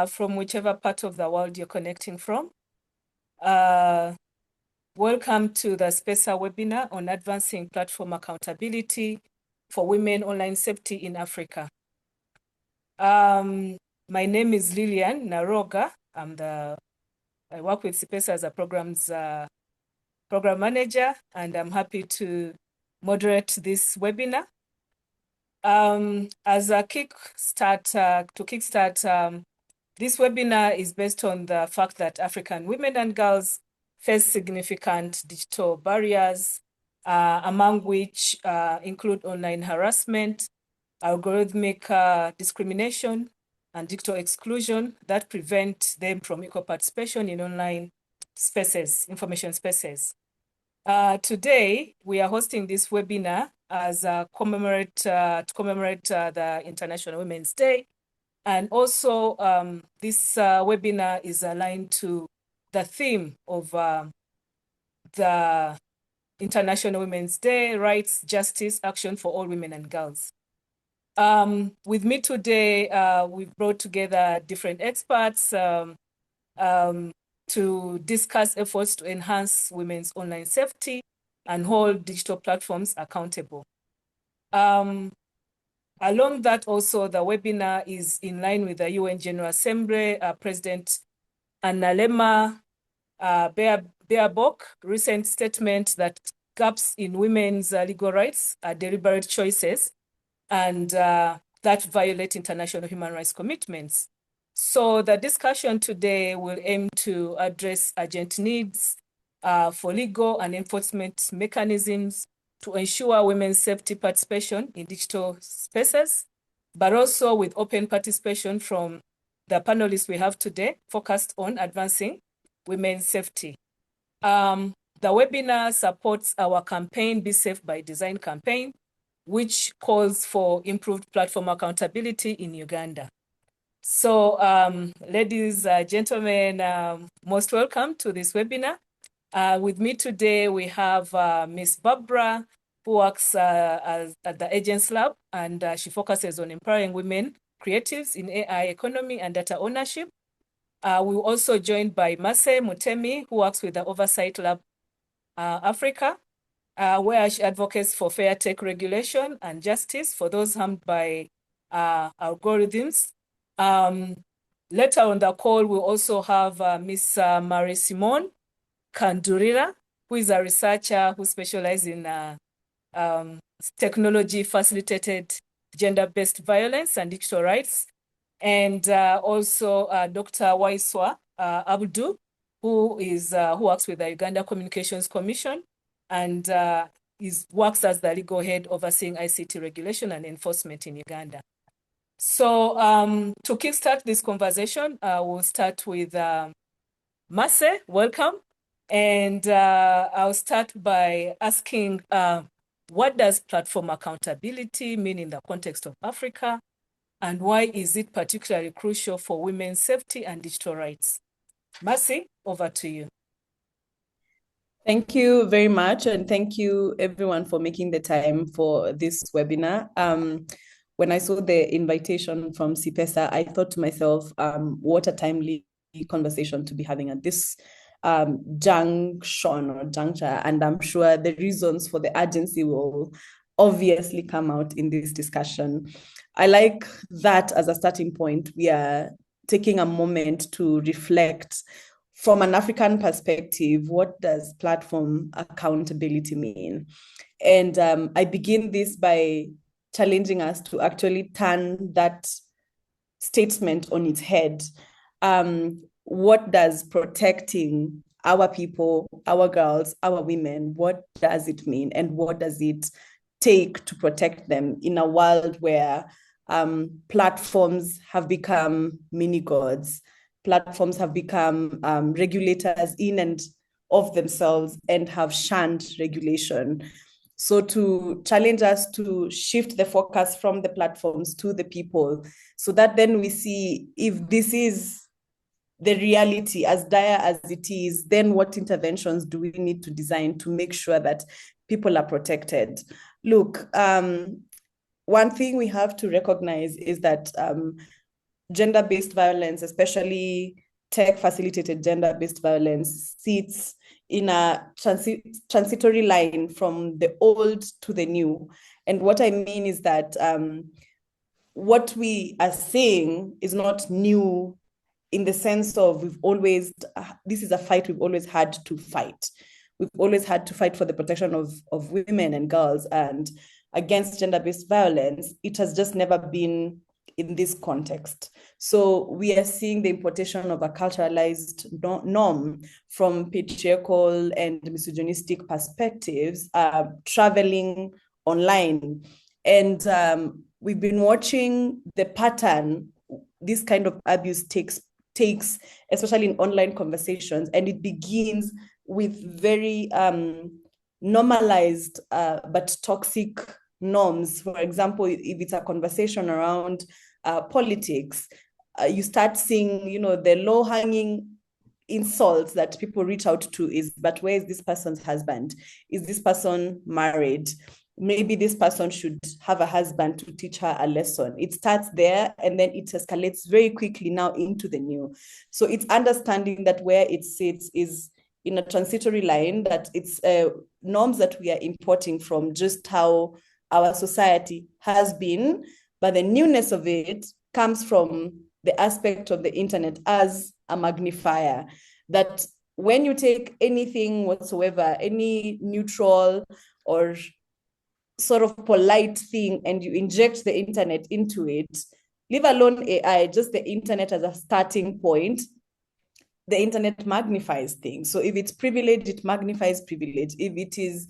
from whichever part of the world you're connecting from. Welcome to the CIPESA webinar on advancing platform accountability for women online safety in Africa. My name is Lilian Naroga. I work with CIPESA as a program manager, and I'm happy to moderate this webinar. As a kickstart, this webinar is based on the fact that African women and girls face significant digital barriers, among which include online harassment, algorithmic discrimination, and digital exclusion that prevent them from equal participation in online spaces, information spaces. Today, we are hosting this webinar as to commemorate the International Women's Day. And also, this webinar is aligned to the theme of the International Women's Day, Rights, Justice, Action for All Women and Girls. With me today, we've brought together different experts to discuss efforts to enhance women's online safety and hold digital platforms accountable. Along that also, the webinar is in line with the UN General Assembly President Annalena Baerbock recent statement that gaps in women's legal rights are deliberate choices and that violate international human rights commitments. So the discussion today will aim to address urgent needs for legal and enforcement mechanisms to ensure women's safety participation in digital spaces, but also with open participation from the panelists we have today focused on advancing women's safety. The webinar supports our campaign, Be Safe by Design campaign, which calls for improved platform accountability in Uganda. So, ladies, gentlemen, most welcome to this webinar. With me today, we have Ms. Barbara, who works at the Agents Lab, and she focuses on empowering women creatives in AI economy and data ownership. We're also joined by Mase Mutemi, who works with the Oversight Lab Africa, where she advocates for fair tech regulation and justice for those harmed by algorithms. Later on the call, we'll also have Ms. Marie-Simone Kandurira, who is a researcher who specializes in technology-facilitated gender-based violence and digital rights. And also Dr. Waiswa Abdu, who works with the Uganda Communications Commission and works as the legal head overseeing ICT regulation and enforcement in Uganda. So to kickstart this conversation, we'll start with Mase, welcome. And I'll start by asking, what does platform accountability mean in the context of Africa? And why is it particularly crucial for women's safety and digital rights? Mase, over to you. Thank you very much. And thank you everyone for making the time for this webinar. When I saw the invitation from CIPESA, I thought to myself, what a timely conversation to be having at this junction or juncture. And I'm sure the reasons for the urgency will obviously come out in this discussion. I like that as a starting point. We are taking a moment to reflect from an African perspective, what does platform accountability mean? And I begin this by challenging us to actually turn that statement on its head. What does protecting our people, our girls, our women, what does it mean? And what does it take to protect them in a world where platforms have become mini gods? Platforms have become regulators in and of themselves and have shunned regulation. So to challenge us to shift the focus from the platforms to the people, so that then we see if this is the reality, as dire as it is, then what interventions do we need to design to make sure that people are protected? Look, one thing we have to recognize is that gender-based violence, especially tech-facilitated gender-based violence, sits in a transitory line from the old to the new. And what I mean is that what we are saying is not new in the sense of this is a fight we've always had to fight. We've always had to fight for the protection of women and girls and against gender-based violence. It has just never been in this context. So we are seeing the importation of a culturalized norm from patriarchal and misogynistic perspectives traveling online. And we've been watching the pattern this kind of abuse takes, especially in online conversations, and it begins with very normalized but toxic norms. For example, if it's a conversation around politics, you start seeing, the low-hanging insults that people reach out to is, but where is this person's husband? Is this person married? Maybe this person should have a husband to teach her a lesson. It starts there and then it escalates very quickly now into the new. So it's understanding that where it sits is in a transitory line, that it's norms that we are importing from just how our society has been, but the newness of it comes from the aspect of the internet as a magnifier, that when you take anything whatsoever, any neutral or sort of polite thing, and you inject the internet into it, leave alone AI, just the internet as a starting point, the internet magnifies things. So if it's privilege, it magnifies privilege. If it is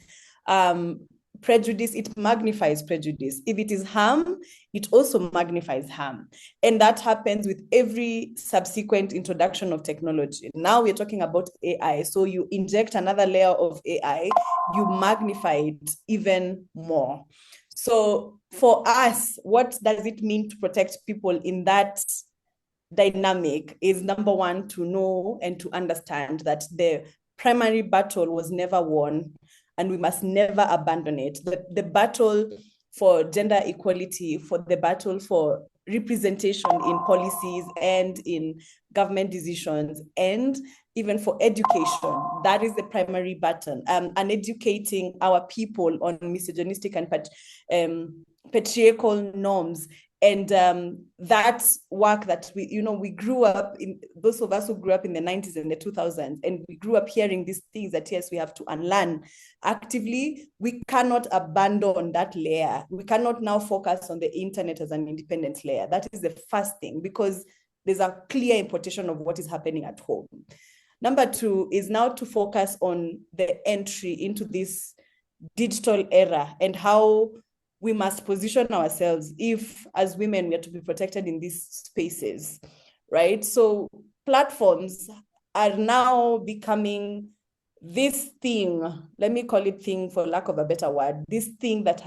prejudice, it magnifies prejudice. If it is harm, it also magnifies harm. And that happens with every subsequent introduction of technology. Now we're talking about AI. So you inject another layer of AI, you magnify it even more. So for us, what does it mean to protect people in that dynamic is, number one, to know and to understand that the primary battle was never won, and we must never abandon it. The battle for gender equality, for the battle for representation in policies and in government decisions, and even for education, that is the primary battle. And educating our people on misogynistic and patriarchal norms. And that work that we grew up in, those of us who grew up in the 90s and the 2000s, and we grew up hearing these things that, yes, we have to unlearn actively. We cannot abandon that layer. We cannot now focus on the internet as an independent layer. That is the first thing, because there's a clear importation of what is happening at home. Number two is now to focus on the entry into this digital era and how we must position ourselves if, as women, we are to be protected in these spaces, right? So platforms are now becoming this thing, let me call it thing for lack of a better word, this thing that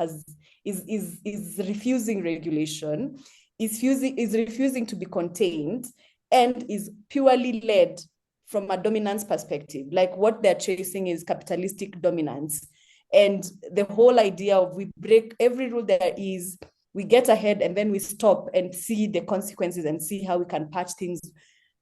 is refusing regulation, is refusing to be contained, and is purely led from a dominance perspective. Like what they're chasing is capitalistic dominance. And the whole idea of we break every rule there is, we get ahead and then we stop and see the consequences and see how we can patch things.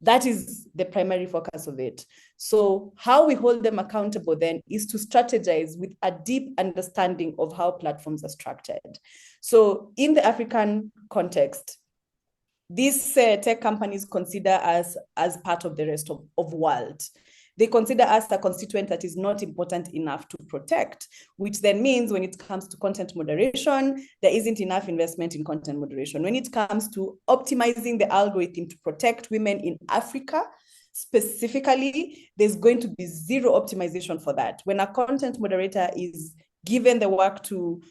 That is the primary focus of it. So how we hold them accountable then is to strategize with a deep understanding of how platforms are structured. So in the African context, these tech companies consider us as part of the rest of world. They consider us a constituent that is not important enough to protect, which then means when it comes to content moderation, there isn't enough investment in content moderation. When it comes to optimizing the algorithm to protect women in Africa, specifically, there's going to be zero optimization for that. When a content moderator is given the work to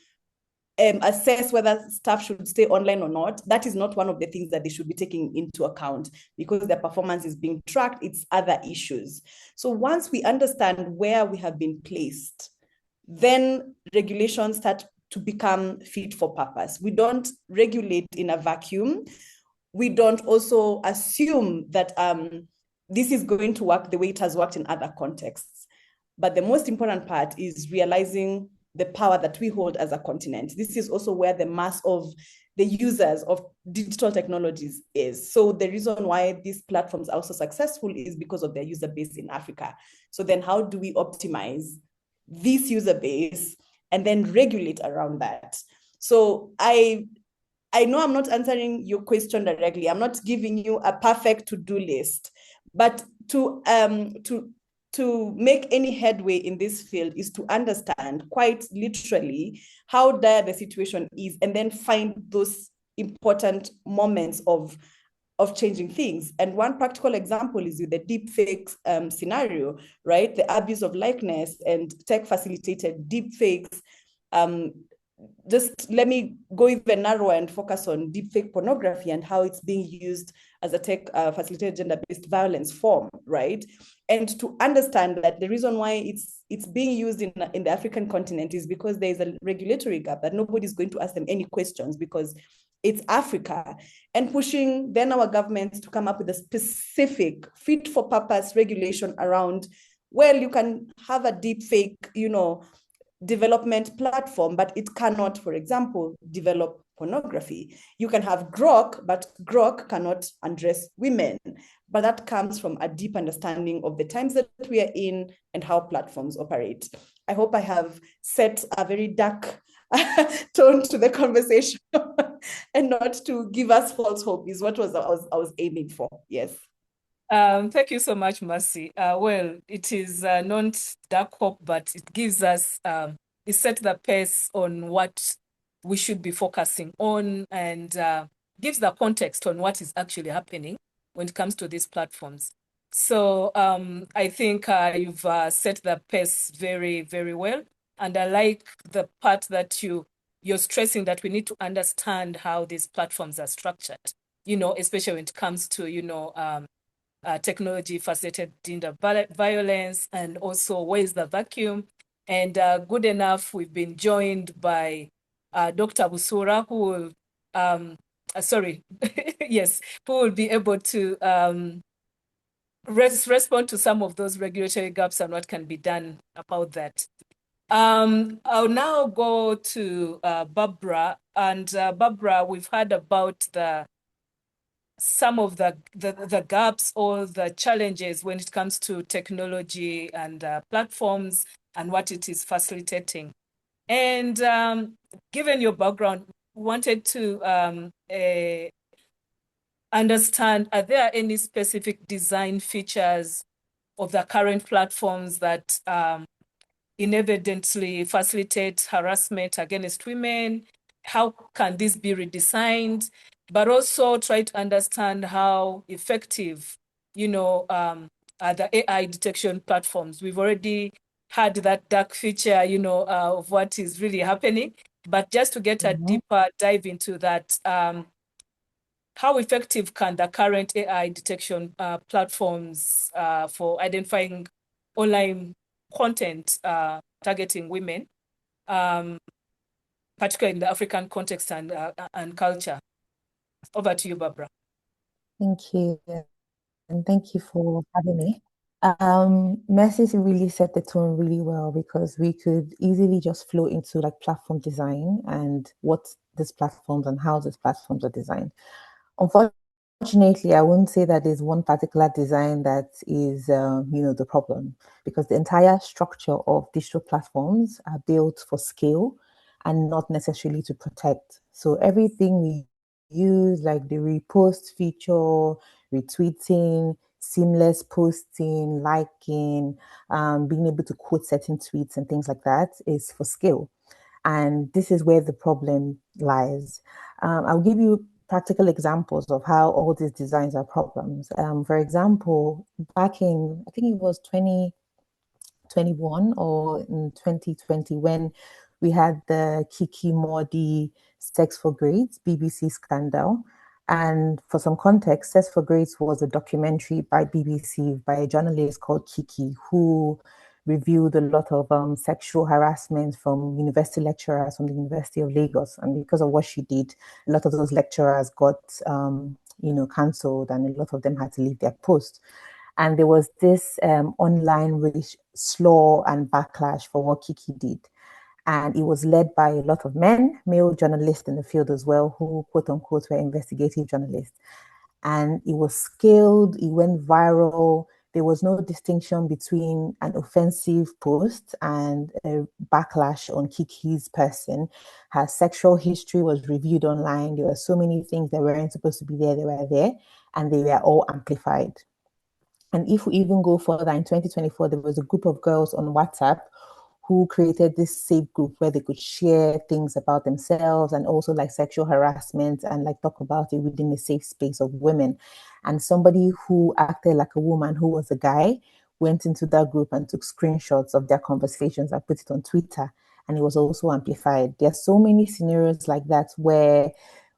assess whether staff should stay online or not, that is not one of the things that they should be taking into account, because their performance is being tracked. It's other issues. So once we understand where we have been placed, then regulations start to become fit for purpose. We don't regulate in a vacuum. We don't also assume that this is going to work the way it has worked in other contexts. But the most important part is realizing the power that we hold as a continent. This is also where the mass of the users of digital technologies is. So the reason why these platforms are so successful is because of their user base in Africa. So then how do we optimize this user base and then regulate around that? So I know I'm not answering your question directly. I'm not giving you a perfect to-do list, but to make any headway in this field is to understand quite literally how dire the situation is, and then find those important moments of changing things. And one practical example is with the deepfakes scenario, right? The abuse of likeness and tech facilitated deepfakes. Just let me go even narrower and focus on deepfake pornography and how it's being used as a tech facilitated gender-based violence form, right? And to understand that the reason why it's being used in the African continent is because there is a regulatory gap, that nobody's going to ask them any questions because it's Africa, and pushing then our governments to come up with a specific fit for purpose regulation around, well, you can have a deepfake, development platform, but it cannot, for example, develop pornography. You can have Grok, but Grok cannot address women. But that comes from a deep understanding of the times that we are in and how platforms operate. I hope I have set a very dark tone to the conversation and not to give us false hope is what I was aiming for. Yes. Thank you so much, Mercy. Well, it is not dark hope, but it gives us, it set the pace on what we should be focusing on, and gives the context on what is actually happening when it comes to these platforms. So I think you've set the pace very, very well. And I like the part that you're stressing that we need to understand how these platforms are structured, especially when it comes to, technology facilitated gender violence, and also where's the vacuum. And good enough, we've been joined by Dr. Busura, who will, sorry, yes, who will be able to respond to some of those regulatory gaps and what can be done about that. I'll now go to Barbara. And Barbara, we've heard about some of the gaps or the challenges when it comes to technology and platforms and what it is facilitating. And given your background, wanted to understand, are there any specific design features of the current platforms that inevitably facilitate harassment against women? How can this be redesigned? But also try to understand how effective, are the AI detection platforms. We've already had that dark feature, of what is really happening. But just to get a deeper dive into that, how effective can the current AI detection platforms for identifying online content targeting women, particularly in the African context and culture? Over to you, Barbara. Thank you. And thank you for having me. Mercy really set the tone really well, because we could easily just flow into like platform design and what these platforms and how these platforms are designed. Unfortunately, I wouldn't say that there's one particular design that is, the problem, because the entire structure of digital platforms are built for scale and not necessarily to protect. So everything we use, like the repost feature, retweeting, seamless posting, liking, being able to quote certain tweets and things like that, is for scale. And this is where the problem lies. I'll give you practical examples of how all these designs are problems. For example, back in, I think it was 2021 or in 2020, when we had the Kiki Mordi Sex for Grades BBC scandal. And for some context, Sex for Grades was a documentary by BBC by a journalist called Kiki, who reviewed a lot of sexual harassment from university lecturers from the University of Lagos. And because of what she did, a lot of those lecturers got, cancelled, and a lot of them had to leave their post. And there was this online slaw and backlash for what Kiki did. And it was led by a lot of men, male journalists in the field as well, who quote unquote were investigative journalists. And it was scaled, it went viral. There was no distinction between an offensive post and a backlash on Kiki's person. Her sexual history was reviewed online. There were so many things that weren't supposed to be there, they were there, and they were all amplified. And if we even go further, in 2024, there was a group of girls on WhatsApp who created this safe group where they could share things about themselves and also like sexual harassment and like talk about it within a safe space of women. And somebody who acted like a woman who was a guy went into that group and took screenshots of their conversations and put it on Twitter. And it was also amplified. There are so many scenarios like that where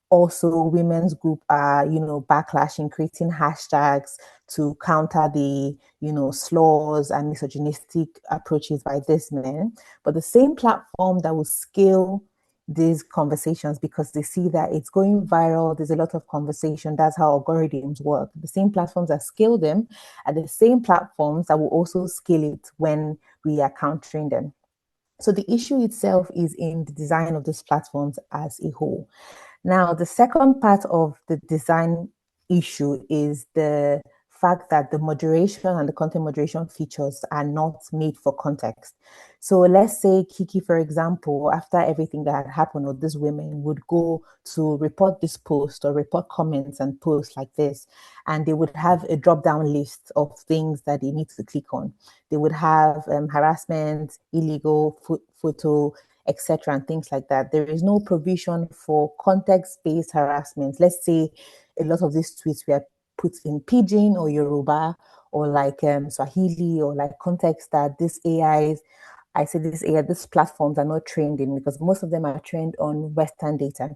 also women's group are, backlashing, creating hashtags to counter the, slurs and misogynistic approaches by these men. But the same platform that will scale these conversations because they see that it's going viral, there's a lot of conversation, that's how algorithms work. The same platforms that scale them are the same platforms that will also scale it when we are countering them. So the issue itself is in the design of these platforms as a whole. Now, the second part of the design issue is the fact that the moderation and the content moderation features are not made for context. So let's say Kiki, for example, after everything that had happened with these women would go to report this post or report comments and posts like this, and they would have a drop-down list of things that they need to click on. They would have harassment, illegal photo, etc., and things like that. There is no provision for context-based harassment. Let's say a lot of these tweets were put in Pidgin or Yoruba or like Swahili or like context that these platforms are not trained in because most of them are trained on Western data.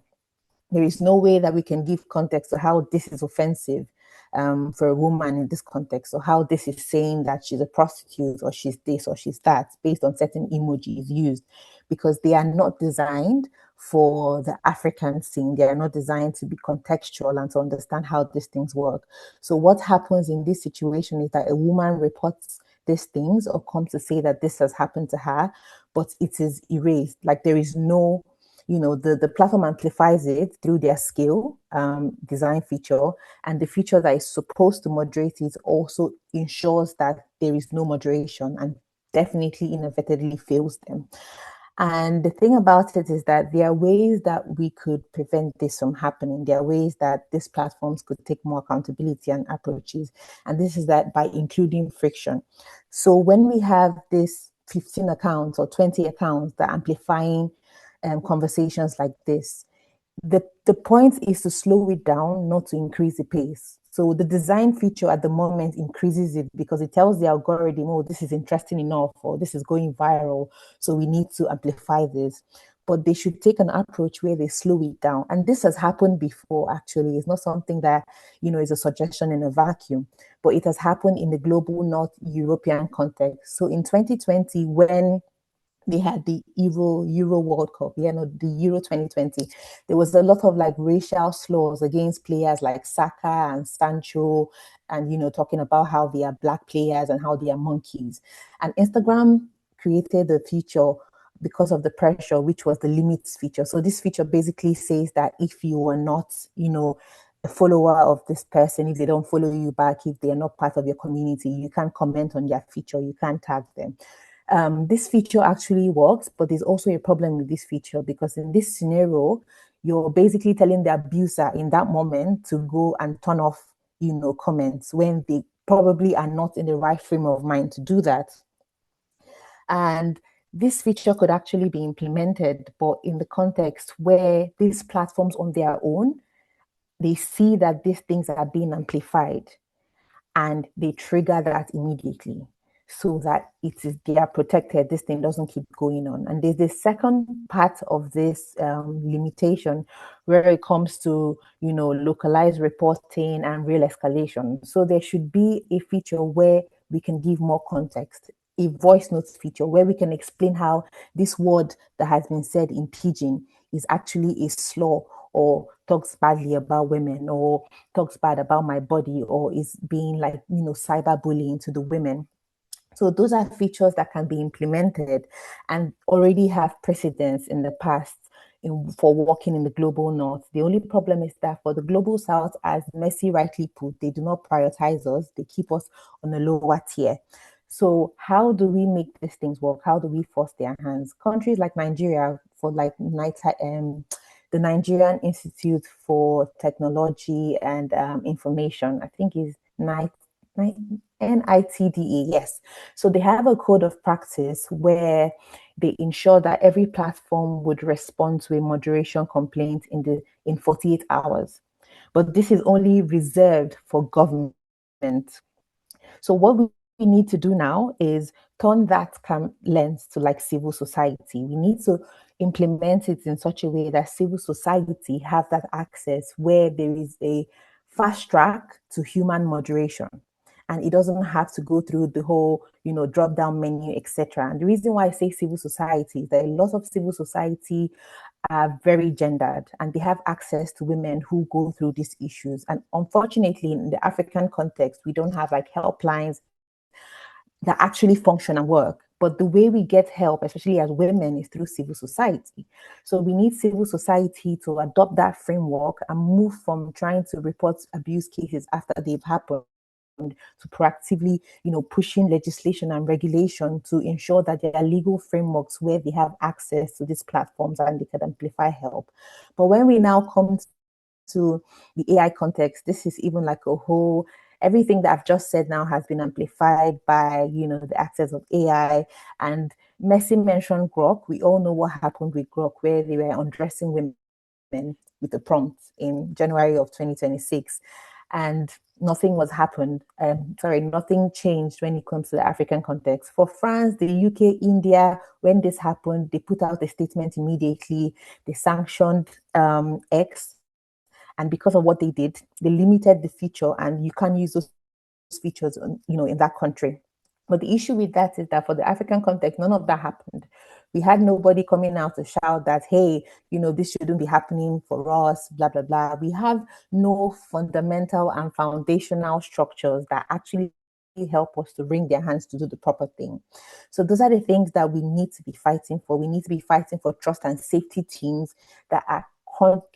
There is no way that we can give context to how this is offensive for a woman in this context, or how this is saying that she's a prostitute or she's this or she's that based on certain emojis used, because they are not designed for the African scene. They are not designed to be contextual and to understand how these things work. So what happens in this situation is that a woman reports these things or comes to say that this has happened to her, but it is erased. Like there is no, the platform amplifies it through their skill design feature, and the feature that is supposed to moderate it also ensures that there is no moderation and definitely inadvertently fails them. And the thing about it is that there are ways that we could prevent this from happening. There are ways that these platforms could take more accountability and approaches. And this is that by including friction. So when we have this 15 accounts or 20 accounts that are amplifying conversations like this, the point is to slow it down, not to increase the pace. So the design feature at the moment increases it because it tells the algorithm, oh, this is interesting enough, or this is going viral, so we need to amplify this. But they should take an approach where they slow it down. And this has happened before, actually. It's not something that, is a suggestion in a vacuum, but it has happened in the global North European context. So in 2020, when they had the Euro World Cup, the Euro 2020. There was a lot of like racial slurs against players like Saka and Sancho, and talking about how they are black players and how they are monkeys. And Instagram created a feature because of the pressure, which was the limits feature. So this feature basically says that if you are not, a follower of this person, if they don't follow you back, if they are not part of your community, you can't comment on their feature, you can't tag them. This feature actually works, but there's also a problem with this feature because in this scenario, you're basically telling the abuser in that moment to go and turn off, comments when they probably are not in the right frame of mind to do that. And this feature could actually be implemented, but in the context where these platforms on their own, they see that these things are being amplified and they trigger that immediately so that they are protected, this thing doesn't keep going on. And there's the second part of this limitation where it comes to, localized reporting and real escalation. So there should be a feature where we can give more context, a voice notes feature where we can explain how this word that has been said in Pidgin is actually a slur or talks badly about women or talks bad about my body or is being like, cyberbullying to the women. So those are features that can be implemented and already have precedence in the past for working in the global north. The only problem is that for the global south, as Messi rightly put, they do not prioritize us. They keep us on a lower tier. So how do we make these things work? How do we force their hands? Countries like Nigeria, for like the Nigerian Institute for Technology and Information, I think is NITDA, yes. So they have a code of practice where they ensure that every platform would respond to a moderation complaint in 48 hours. But this is only reserved for government. So what we need to do now is turn that lens to like civil society. We need to implement it in such a way that civil society have that access where there is a fast track to human moderation. And it doesn't have to go through the whole, drop down menu, etc. And the reason why I say civil society is that a lot of civil society are very gendered and they have access to women who go through these issues. And unfortunately, in the African context, we don't have like helplines that actually function and work. But the way we get help, especially as women, is through civil society. So we need civil society to adopt that framework and move from trying to report abuse cases after they've happened to proactively, pushing legislation and regulation to ensure that there are legal frameworks where they have access to these platforms and they can amplify help. But when we now come to the AI context, this is even like a whole, everything that I've just said now has been amplified by, the access of AI. And Messi mentioned Grok. We all know what happened with Grok, where they were undressing women with the prompt in January of 2026. And nothing changed when it comes to the African context. For France, the UK, India, when this happened, they put out a statement immediately. They sanctioned X. And because of what they did, they limited the feature and you can't use those features, in that country. But the issue with that is that for the African context, none of that happened. We had nobody coming out to shout that, hey, this shouldn't be happening for us, blah, blah, blah. We have no fundamental and foundational structures that actually help us to bring their hands to do the proper thing. So those are the things that we need to be fighting for. We need to be fighting for trust and safety teams that are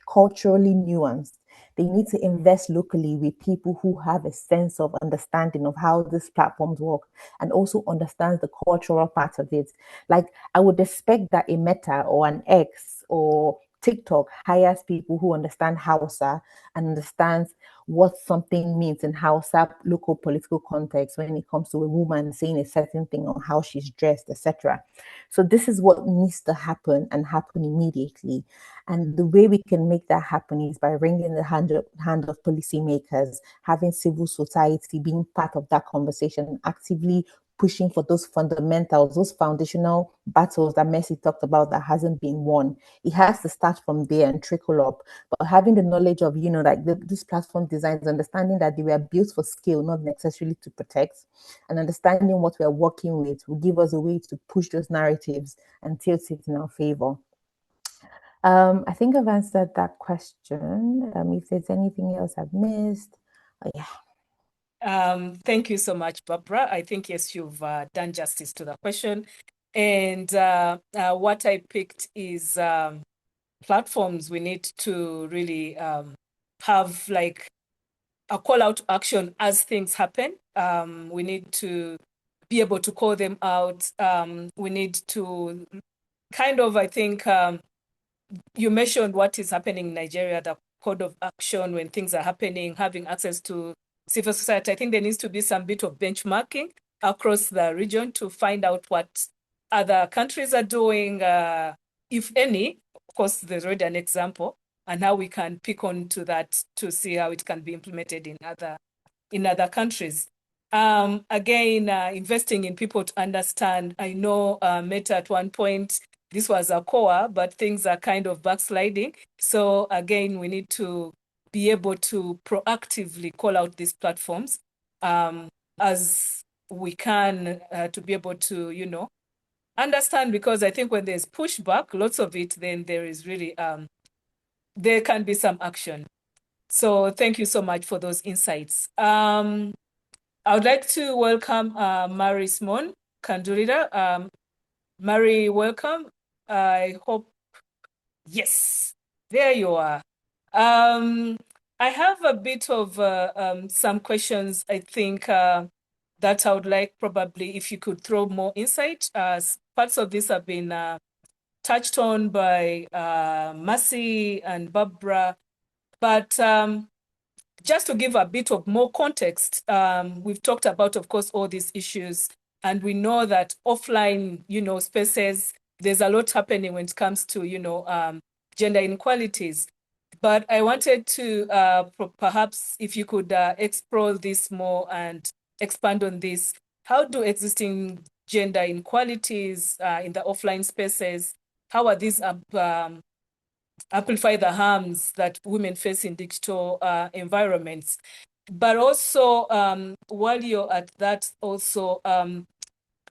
culturally nuanced. They need to invest locally with people who have a sense of understanding of how these platforms work and also understands the cultural part of it. Like I would expect that a Meta or an X or TikTok hires people who understand Hausa and understands what something means in Hausa local political context when it comes to a woman saying a certain thing or how she's dressed, etc. So this is what needs to happen and happen immediately. And the way we can make that happen is by wringing the hand of policymakers, having civil society being part of that conversation, actively pushing for those fundamentals, those foundational battles that Messi talked about that hasn't been won. It has to start from there and trickle up. But having the knowledge of, this platform designs, understanding that they were built for scale, not necessarily to protect, and understanding what we're working with will give us a way to push those narratives and tilt it in our favor. I think I've answered that question. If there's anything else I've missed, yeah. Thank you so much, Barbara. I think, yes, you've done justice to the question. And what I picked is platforms we need to really have like a call out to action as things happen. We need to be able to call them out. We need to kind of, I think, you mentioned what is happening in Nigeria, the code of action when things are happening, having access to civil society. I think there needs to be some bit of benchmarking across the region to find out what other countries are doing, if any. Of course, there's already an example, and how we can pick on to that to see how it can be implemented in other countries. Again, investing in people to understand. I know Meta at one point, this was a core, but things are kind of backsliding. So again, we need to be able to proactively call out these platforms as we can to be able to, understand, because I think when there's pushback, lots of it, then there is really, there can be some action. So thank you so much for those insights. I would like to welcome Mary Simon Kandurira. Mary, welcome. I hope, yes, there you are. I have a bit of some questions, I think, that I would like probably if you could throw more insight. Parts of this have been touched on by Mercy and Barbara, but just to give a bit of more context, we've talked about, of course, all these issues, and we know that offline, spaces, there's a lot happening when it comes to, gender inequalities. But I wanted to perhaps if you could explore this more and expand on this. How do existing gender inequalities in the offline spaces, how are these amplify the harms that women face in digital environments? But also, while you're at that, also,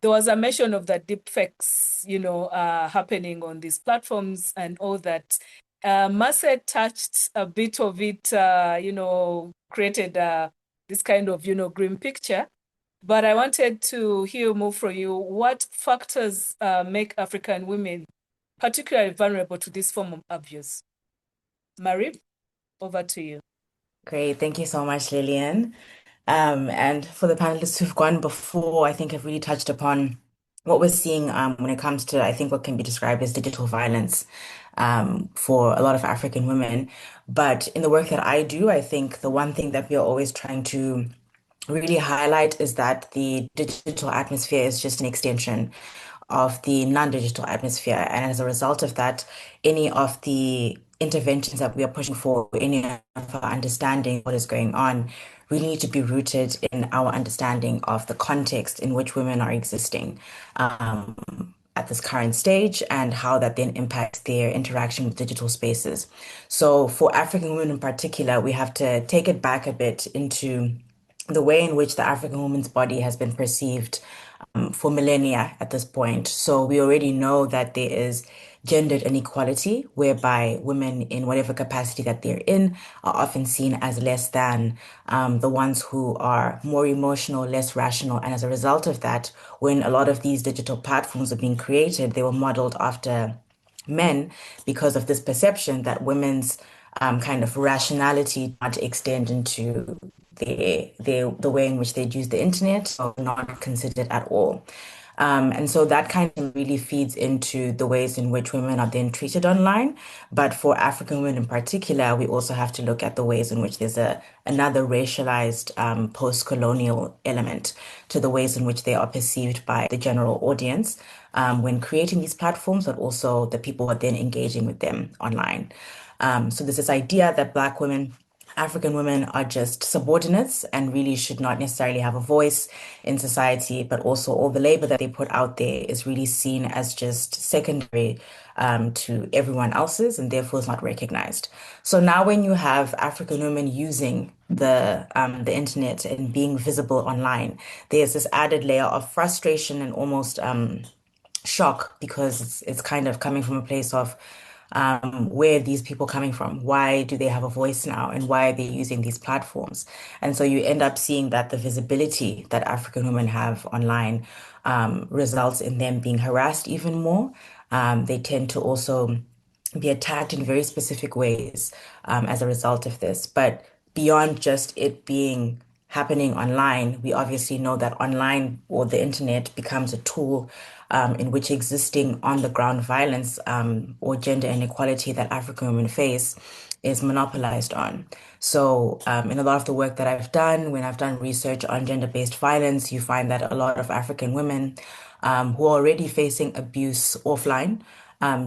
there was a mention of the deepfakes, happening on these platforms and all that. Marcel touched a bit of it, created this kind of, grim picture. But I wanted to hear more from you. What factors make African women particularly vulnerable to this form of abuse? Marie, over to you. Great. Thank you so much, Lillian. And for the panelists who've gone before, I think have really touched upon what we're seeing when it comes to, I think, what can be described as digital violence for a lot of African women. But in the work that I do, I think the one thing that we are always trying to really highlight is that the digital atmosphere is just an extension of the non-digital atmosphere. And as a result of that, any of the interventions that we are pushing for, any of our understanding what is going on, really need to be rooted in our understanding of the context in which women are existing at this current stage and how that then impacts their interaction with digital spaces. So for African women in particular, we have to take it back a bit into the way in which the African woman's body has been perceived for millennia at this point. So we already know that there is gendered inequality, whereby women, in whatever capacity that they're in, are often seen as less than the ones who are more emotional, less rational. And as a result of that, when a lot of these digital platforms are being created, they were modeled after men because of this perception that women's kind of rationality not extend into the way in which they'd use the internet or not considered at all. And so that kind of really feeds into the ways in which women are then treated online. But for African women in particular, we also have to look at the ways in which there's another racialized post-colonial element to the ways in which they are perceived by the general audience when creating these platforms, but also the people who are then engaging with them online. So there's this idea that Black women, African women are just subordinates and really should not necessarily have a voice in society, but also all the labor that they put out there is really seen as just secondary to everyone else's and therefore is not recognized. So now when you have African women using the internet and being visible online, there's this added layer of frustration and almost shock because it's kind of coming from a place of where are these people coming from? Why do they have a voice now? And why are they using these platforms? And so you end up seeing that the visibility that African women have online results in them being harassed even more. They tend to also be attacked in very specific ways as a result of this. But beyond just it being happening online, we obviously know that online or the internet becomes a tool in which existing on the ground violence or gender inequality that African women face is monopolized on. So in a lot of the work that I've done, when I've done research on gender-based violence, you find that a lot of African women who are already facing abuse offline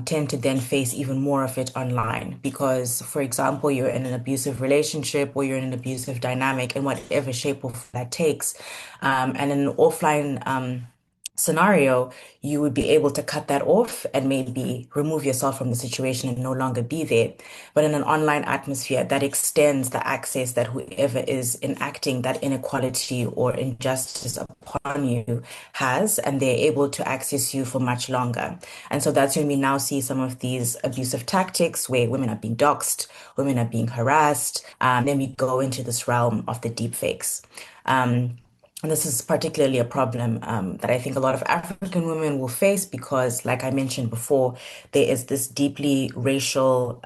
tend to then face even more of it online because, for example, you're in an abusive relationship or you're in an abusive dynamic in whatever shape or form that takes. And in an offline scenario, you would be able to cut that off and maybe remove yourself from the situation and no longer be there. But in an online atmosphere, that extends the access that whoever is enacting that inequality or injustice upon you has, and they're able to access you for much longer. And so that's when we now see some of these abusive tactics where women are being doxxed, women are being harassed. Then we go into this realm of the deepfakes. And this is particularly a problem that I think a lot of African women will face because, like I mentioned before, there is this deeply racial,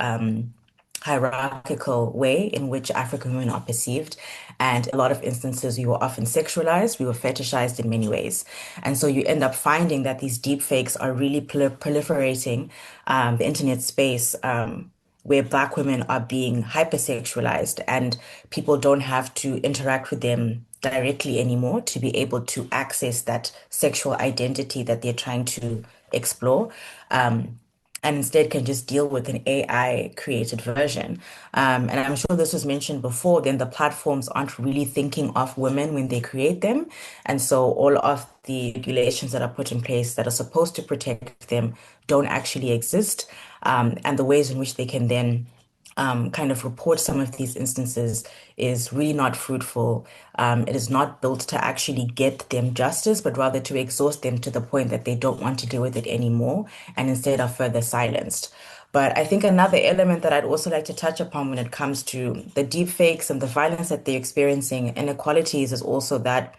hierarchical way in which African women are perceived. And a lot of instances, we were often sexualized, we were fetishized in many ways. And so you end up finding that these deep fakes are really proliferating the internet space. Where Black women are being hypersexualized and people don't have to interact with them directly anymore to be able to access that sexual identity that they're trying to explore. And instead can just deal with an AI created version. And I'm sure this was mentioned before, then the platforms aren't really thinking of women when they create them. And so all of the regulations that are put in place that are supposed to protect them don't actually exist. And the ways in which they can then kind of report some of these instances is really not fruitful. It is not built to actually get them justice, but rather to exhaust them to the point that they don't want to deal with it anymore and instead are further silenced. But I think another element that I'd also like to touch upon when it comes to the deepfakes and the violence that they're experiencing, inequalities, is also that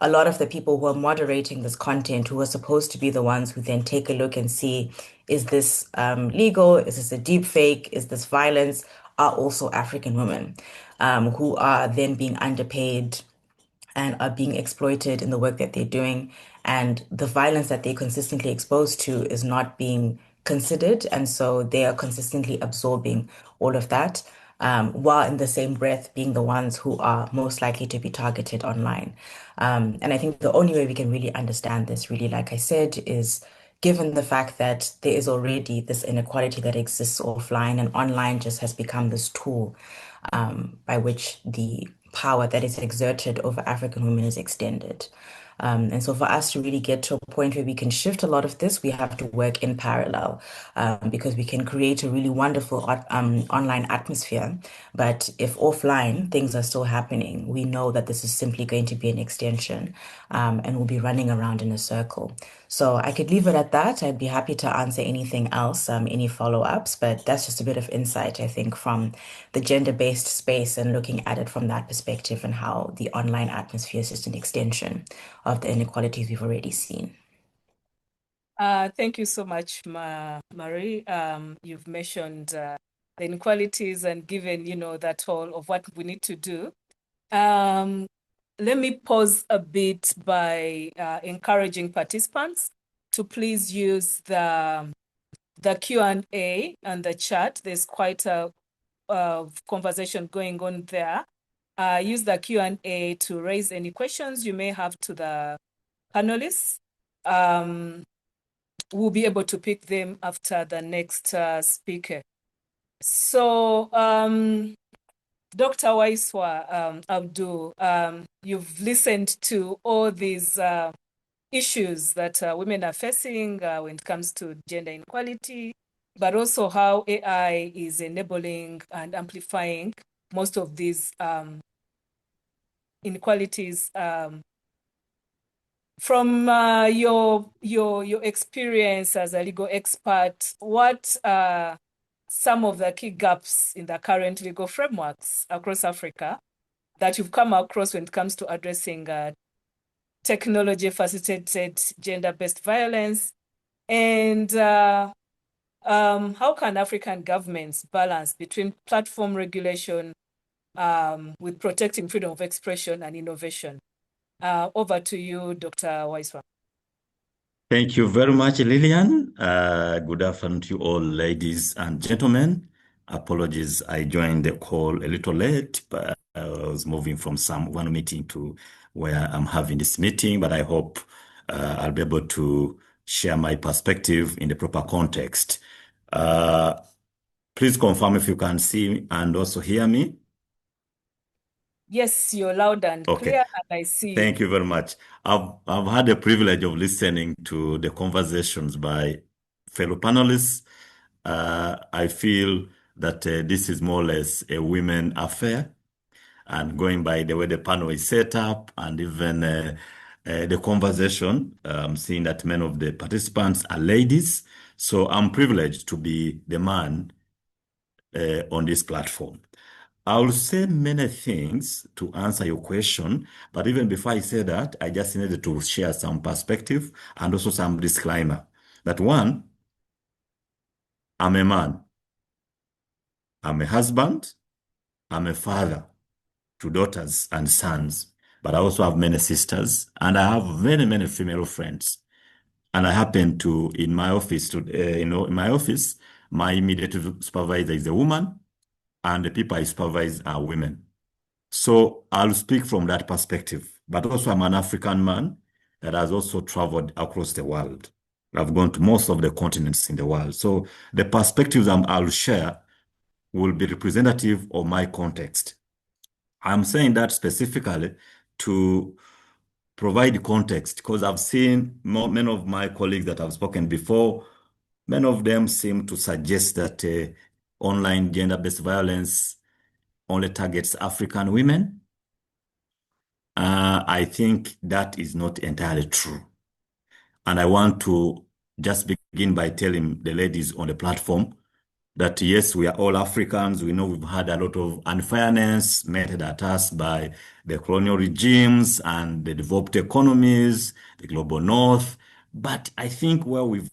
a lot of the people who are moderating this content, who are supposed to be the ones who then take a look and see, is this legal? Is this a deep fake? Is this violence? Are also African women who are then being underpaid and are being exploited in the work that they're doing. And the violence that they're consistently exposed to is not being considered. And so they are consistently absorbing all of that, while in the same breath being the ones who are most likely to be targeted online. And I think the only way we can really understand this, really, like I said, is given the fact that there is already this inequality that exists offline and online just has become this tool by which the power that is exerted over African women is extended. And so for us to really get to a point where we can shift a lot of this, we have to work in parallel because we can create a really wonderful online atmosphere. But if offline things are still happening, we know that this is simply going to be an extension and we'll be running around in a circle. So I could leave it at that. I'd be happy to answer anything else, any follow-ups, but that's just a bit of insight, I think, from the gender-based space and looking at it from that perspective and how the online atmosphere is just an extension of the inequalities we've already seen. Thank you so much, Marie. You've mentioned the inequalities and given, that whole of what we need to do. Let me pause a bit by encouraging participants to please use the Q&A and the chat. There's quite a conversation going on there. Use the Q&A to raise any questions you may have to the panelists. We'll be able to pick them after the next speaker. So, Dr. Waiswa Abdul, you've listened to all these issues that women are facing when it comes to gender inequality, but also how AI is enabling and amplifying most of these inequalities. From your experience as a legal expert, what are some of the key gaps in the current legal frameworks across Africa that you've come across when it comes to addressing technology-facilitated gender-based violence? And how can African governments balance between platform regulation with protecting freedom of expression and innovation? Over to you, Dr. Waiswa. Thank you very much, Lillian. Good afternoon to you all, ladies and gentlemen. Apologies, I joined the call a little late, but I was moving from one meeting to where I'm having this meeting, but I hope I'll be able to share my perspective in the proper context. Please confirm if you can see and also hear me. Yes, you're loud and clear, and I see. Thank you very much. I've had the privilege of listening to the conversations by fellow panelists. I feel that this is more or less a women affair, and going by the way the panel is set up and even the conversation, seeing that many of the participants are ladies. So I'm privileged to be the man on this platform. I'll say many things to answer your question, but even before I say that, I just needed to share some perspective and also some disclaimer. That one, I'm a man, I'm a husband, I'm a father to daughters and sons, but I also have many sisters, and I have many, many female friends. And I happen to, in my office, my immediate supervisor is a woman, and the people I supervise are women. So I'll speak from that perspective. But also, I'm an African man that has also traveled across the world. I've gone to most of the continents in the world. So the perspectives I'll share will be representative of my context. I'm saying that specifically to provide context because I've seen many of my colleagues that have spoken before, many of them seem to suggest that online gender-based violence only targets African women. I think that is not entirely true. And I want to just begin by telling the ladies on the platform that yes, we are all Africans. We know we've had a lot of unfairness meted at us by the colonial regimes and the developed economies, the global north. But I think where we've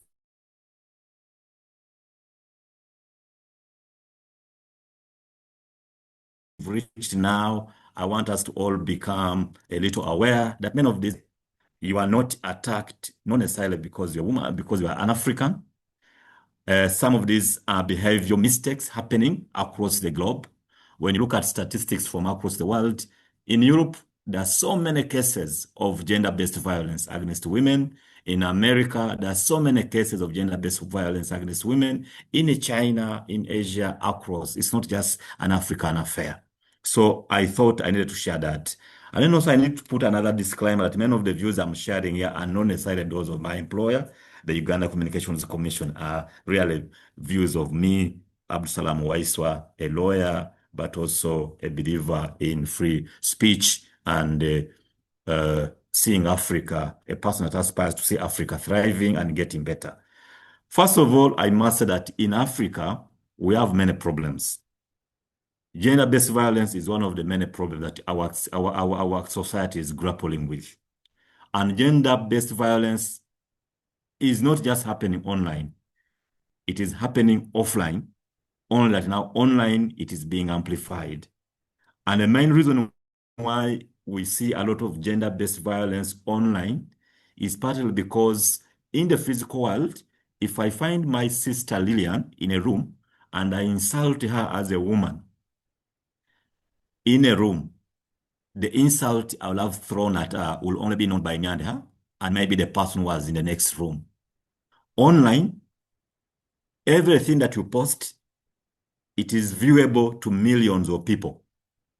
reached now, I want us to all become a little aware that many of these, you are not attacked, not necessarily because you're a woman, because you are an African. Some of these are behavior mistakes happening across the globe. When you look at statistics from across the world, in Europe, there are so many cases of gender-based violence against women. In America, there are so many cases of gender-based violence against women. In China, in Asia, across. It's not just an African affair. So I thought I needed to share that. And then also I need to put another disclaimer that many of the views I'm sharing here are not necessarily those of my employer. The Uganda Communications Commission are really views of me, Abdusalam Waiswa, a lawyer, but also a believer in free speech and seeing Africa, a person that aspires to see Africa thriving and getting better. First of all, I must say that in Africa, we have many problems. Gender-based violence is one of the many problems that our society is grappling with. And gender-based violence is not just happening online. It is happening offline, only that now online it is being amplified. And the main reason why we see a lot of gender-based violence online is partly because in the physical world, if I find my sister Lillian in a room and I insult her as a woman in a room, the insult I will have thrown at her will only be known by me and her, and maybe the person who was in the next room. Online, everything that you post, it is viewable to millions of people.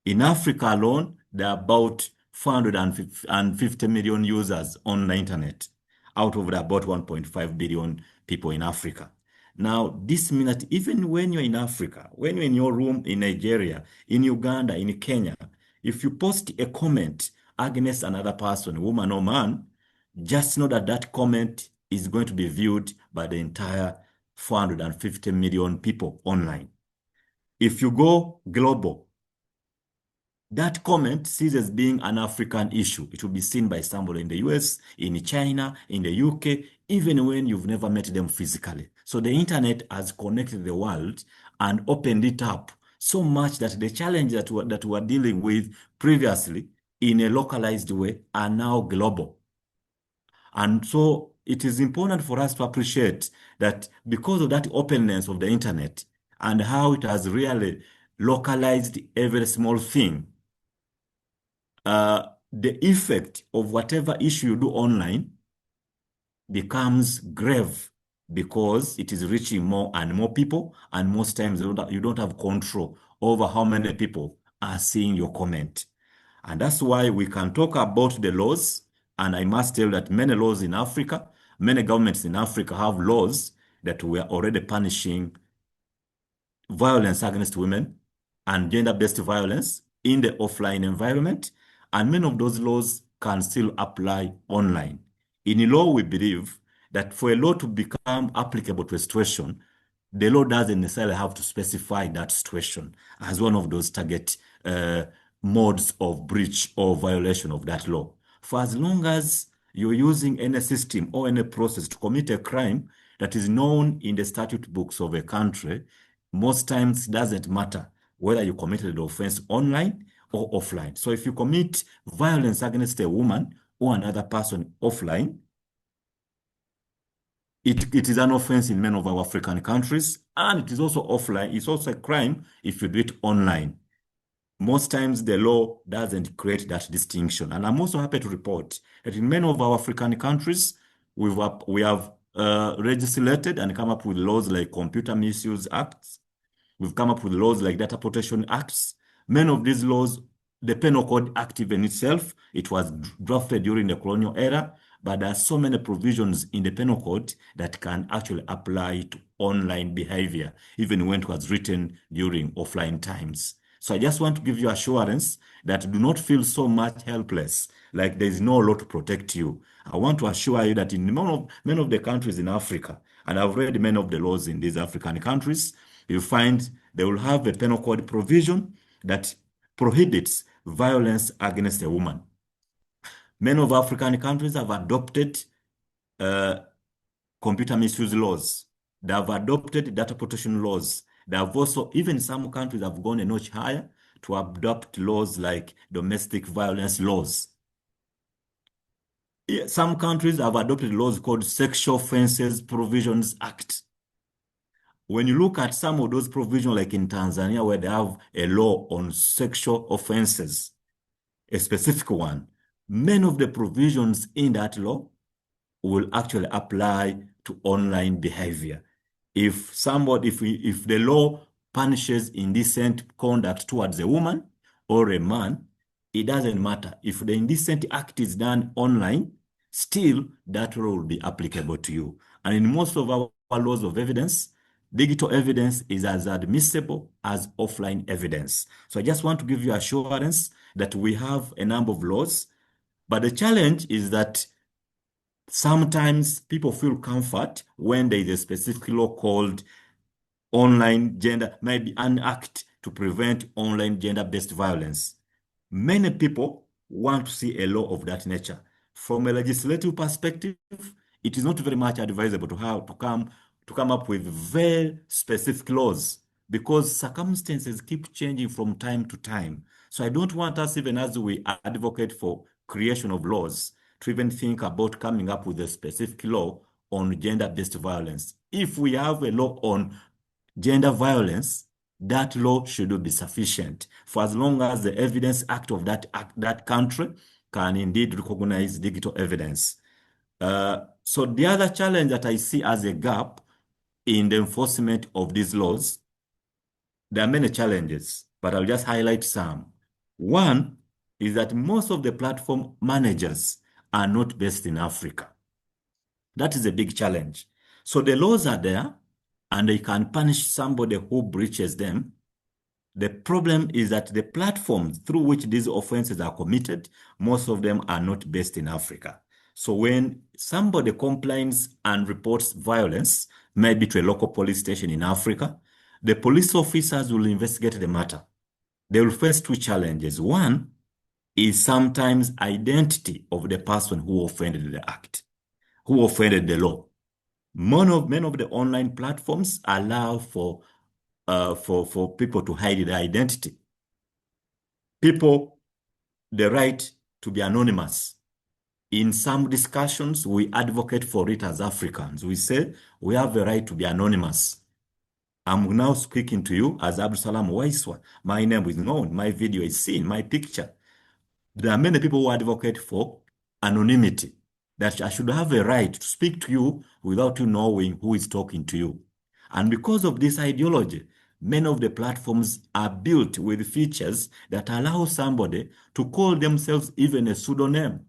In Africa alone, there are about 450 million users on the internet, out of the about 1.5 billion people in Africa. Now, this means that even when you're in Africa, when you're in your room in Nigeria, in Uganda, in Kenya, if you post a comment against another person, woman or man, just know that that comment is going to be viewed by the entire 450 million people online. If you go global, that comment sees as being an African issue. It will be seen by somebody in the US, in China, in the UK, even when you've never met them physically. So the internet has connected the world and opened it up so much that the challenges that we were dealing with previously in a localized way are now global. And so it is important for us to appreciate that because of that openness of the internet and how it has really localized every small thing, the effect of whatever issue you do online becomes grave because it is reaching more and more people, and most times you don't have control over how many people are seeing your comment. And that's why we can talk about the laws, and I must tell you that many laws in Africa, many governments in Africa have laws that were already punishing violence against women and gender-based violence in the offline environment, and many of those laws can still apply online. In law, we believe that for a law to become applicable to a situation, the law doesn't necessarily have to specify that situation as one of those target modes of breach or violation of that law. For as long as you're using any system or any process to commit a crime that is known in the statute books of a country, most times it doesn't matter whether you committed the offense online or offline. So if you commit violence against a woman or another person offline, it is an offense in many of our African countries, and it is also offline. It's also a crime if you do it online. Most times the law doesn't create that distinction. And I'm also happy to report that in many of our African countries, we have legislated and come up with laws like Computer Misuse Acts. We've come up with laws like Data Protection Acts. Many of these laws, the Penal Code Act even itself, it was drafted during the colonial era, but there are so many provisions in the Penal Code that can actually apply to online behavior, even when it was written during offline times. So I just want to give you assurance that do not feel so much helpless, like there is no law to protect you. I want to assure you that in many of the countries in Africa, and I've read many of the laws in these African countries, you find they will have a penal code provision that prohibits violence against a woman. Many of African countries have adopted computer misuse laws. They have adopted data protection laws. They have also, even some countries have gone a notch higher to adopt laws like domestic violence laws. Some countries have adopted laws called Sexual Offences Provisions Act. When you look at some of those provisions, like in Tanzania, where they have a law on sexual offenses, a specific one, many of the provisions in that law will actually apply to online behavior. If the law punishes indecent conduct towards a woman or a man, it doesn't matter. If the indecent act is done online, still that law will be applicable to you. And in most of our laws of evidence, digital evidence is as admissible as offline evidence. So I just want to give you assurance that we have a number of laws, but the challenge is that sometimes people feel comfort when there is a specific law called online gender, maybe an act to prevent online gender-based violence. Many people want to see a law of that nature. From a legislative perspective, it is not very much advisable to come up with very specific laws because circumstances keep changing from time to time. So I don't want us, even as we advocate for creation of laws, to even think about coming up with a specific law on gender-based violence. If we have a law on gender violence, that law should be sufficient for as long as the Evidence Act of that country can indeed recognize digital evidence. So the other challenge that I see as a gap in the enforcement of these laws, there are many challenges, but I'll just highlight some. One is that most of the platform managers are not based in Africa. That is a big challenge. So the laws are there, and they can punish somebody who breaches them. The problem is that the platforms through which these offenses are committed, most of them are not based in Africa. So when somebody complains and reports violence, maybe to a local police station in Africa, the police officers will investigate the matter. They will face two challenges. One is sometimes identity of the person who offended the act, who offended the law. Many of the online platforms allow for people to hide their identity. People, the right to be anonymous. In some discussions, we advocate for it as Africans. We say we have the right to be anonymous. I'm now speaking to you as Abdusalam Waiswa. My name is known, my video is seen, my picture. There are many people who advocate for anonymity, that I should have a right to speak to you without you knowing who is talking to you. And because of this ideology, many of the platforms are built with features that allow somebody to call themselves even a pseudonym.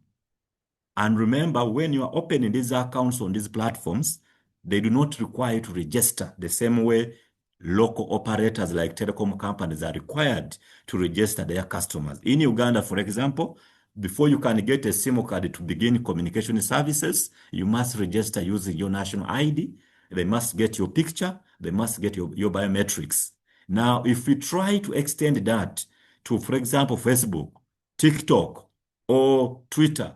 And remember, when you are opening these accounts on these platforms, they do not require you to register the same way local operators like telecom companies are required to register their customers. In Uganda, for example, before you can get a SIM card to begin communication services, you must register using your national ID. They must get your picture. they must get your biometrics. Now, if we try to extend that to, for example, Facebook, TikTok, or Twitter,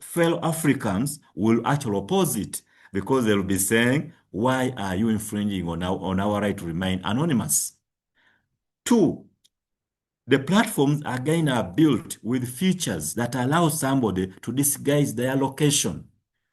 fellow Africans will actually oppose it because they'll be saying, why are you infringing on our right to remain anonymous? Two, the platforms again are built with features that allow somebody to disguise their location.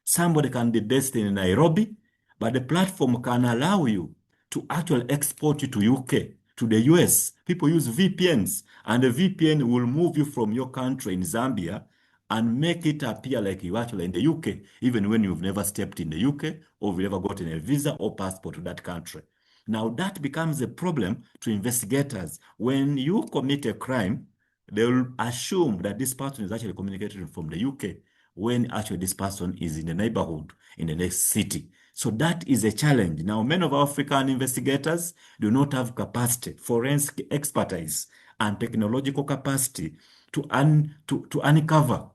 Somebody can be based in Nairobi, but the platform can allow you to actually export you to UK, to the US. People use VPNs, and the VPN will move you from your country in Zambia and make it appear like you're actually in the UK, even when you've never stepped in the UK or you've never gotten a visa or passport to that country. Now, that becomes a problem to investigators. When you commit a crime, they will assume that this person is actually communicating from the UK when actually this person is in the neighborhood, in the next city. So that is a challenge. Now, many of our African investigators do not have capacity, forensic expertise, and technological capacity to uncover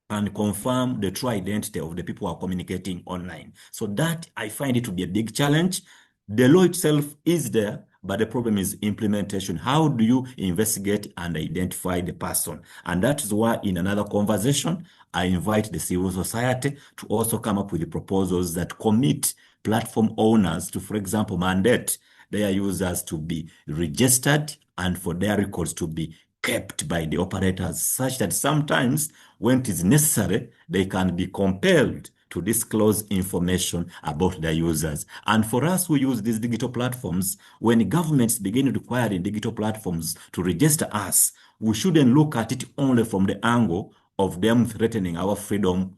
and confirm the true identity of the people who are communicating online. So that I find it to be a big challenge. The law itself is there, but the problem is implementation. How do you investigate and identify the person? And that is why in another conversation, I invite the civil society to also come up with the proposals that commit platform owners to, for example, mandate their users to be registered and for their records to be kept by the operators, such that sometimes when it is necessary, they can be compelled to disclose information about their users. And for us who use these digital platforms, when governments begin requiring digital platforms to register us, we shouldn't look at it only from the angle of them threatening our freedom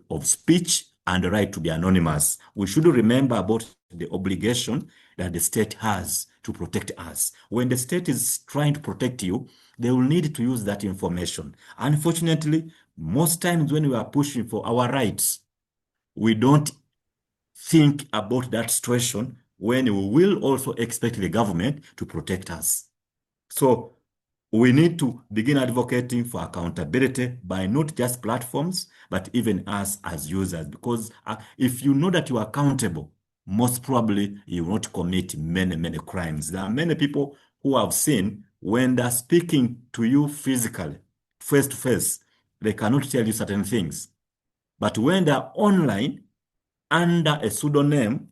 of speech and the right to be anonymous. We should remember about the obligation that the state has to protect us. When the state is trying to protect you, they will need to use that information. Unfortunately, most times when we are pushing for our rights, we don't think about that situation when we will also expect the government to protect us. So we need to begin advocating for accountability by not just platforms, but even us as users. Because if you know that you are accountable, most probably you will not commit many, many crimes. There are many people who have seen when they're speaking to you physically, face to face, they cannot tell you certain things. But when they're online, under a pseudonym,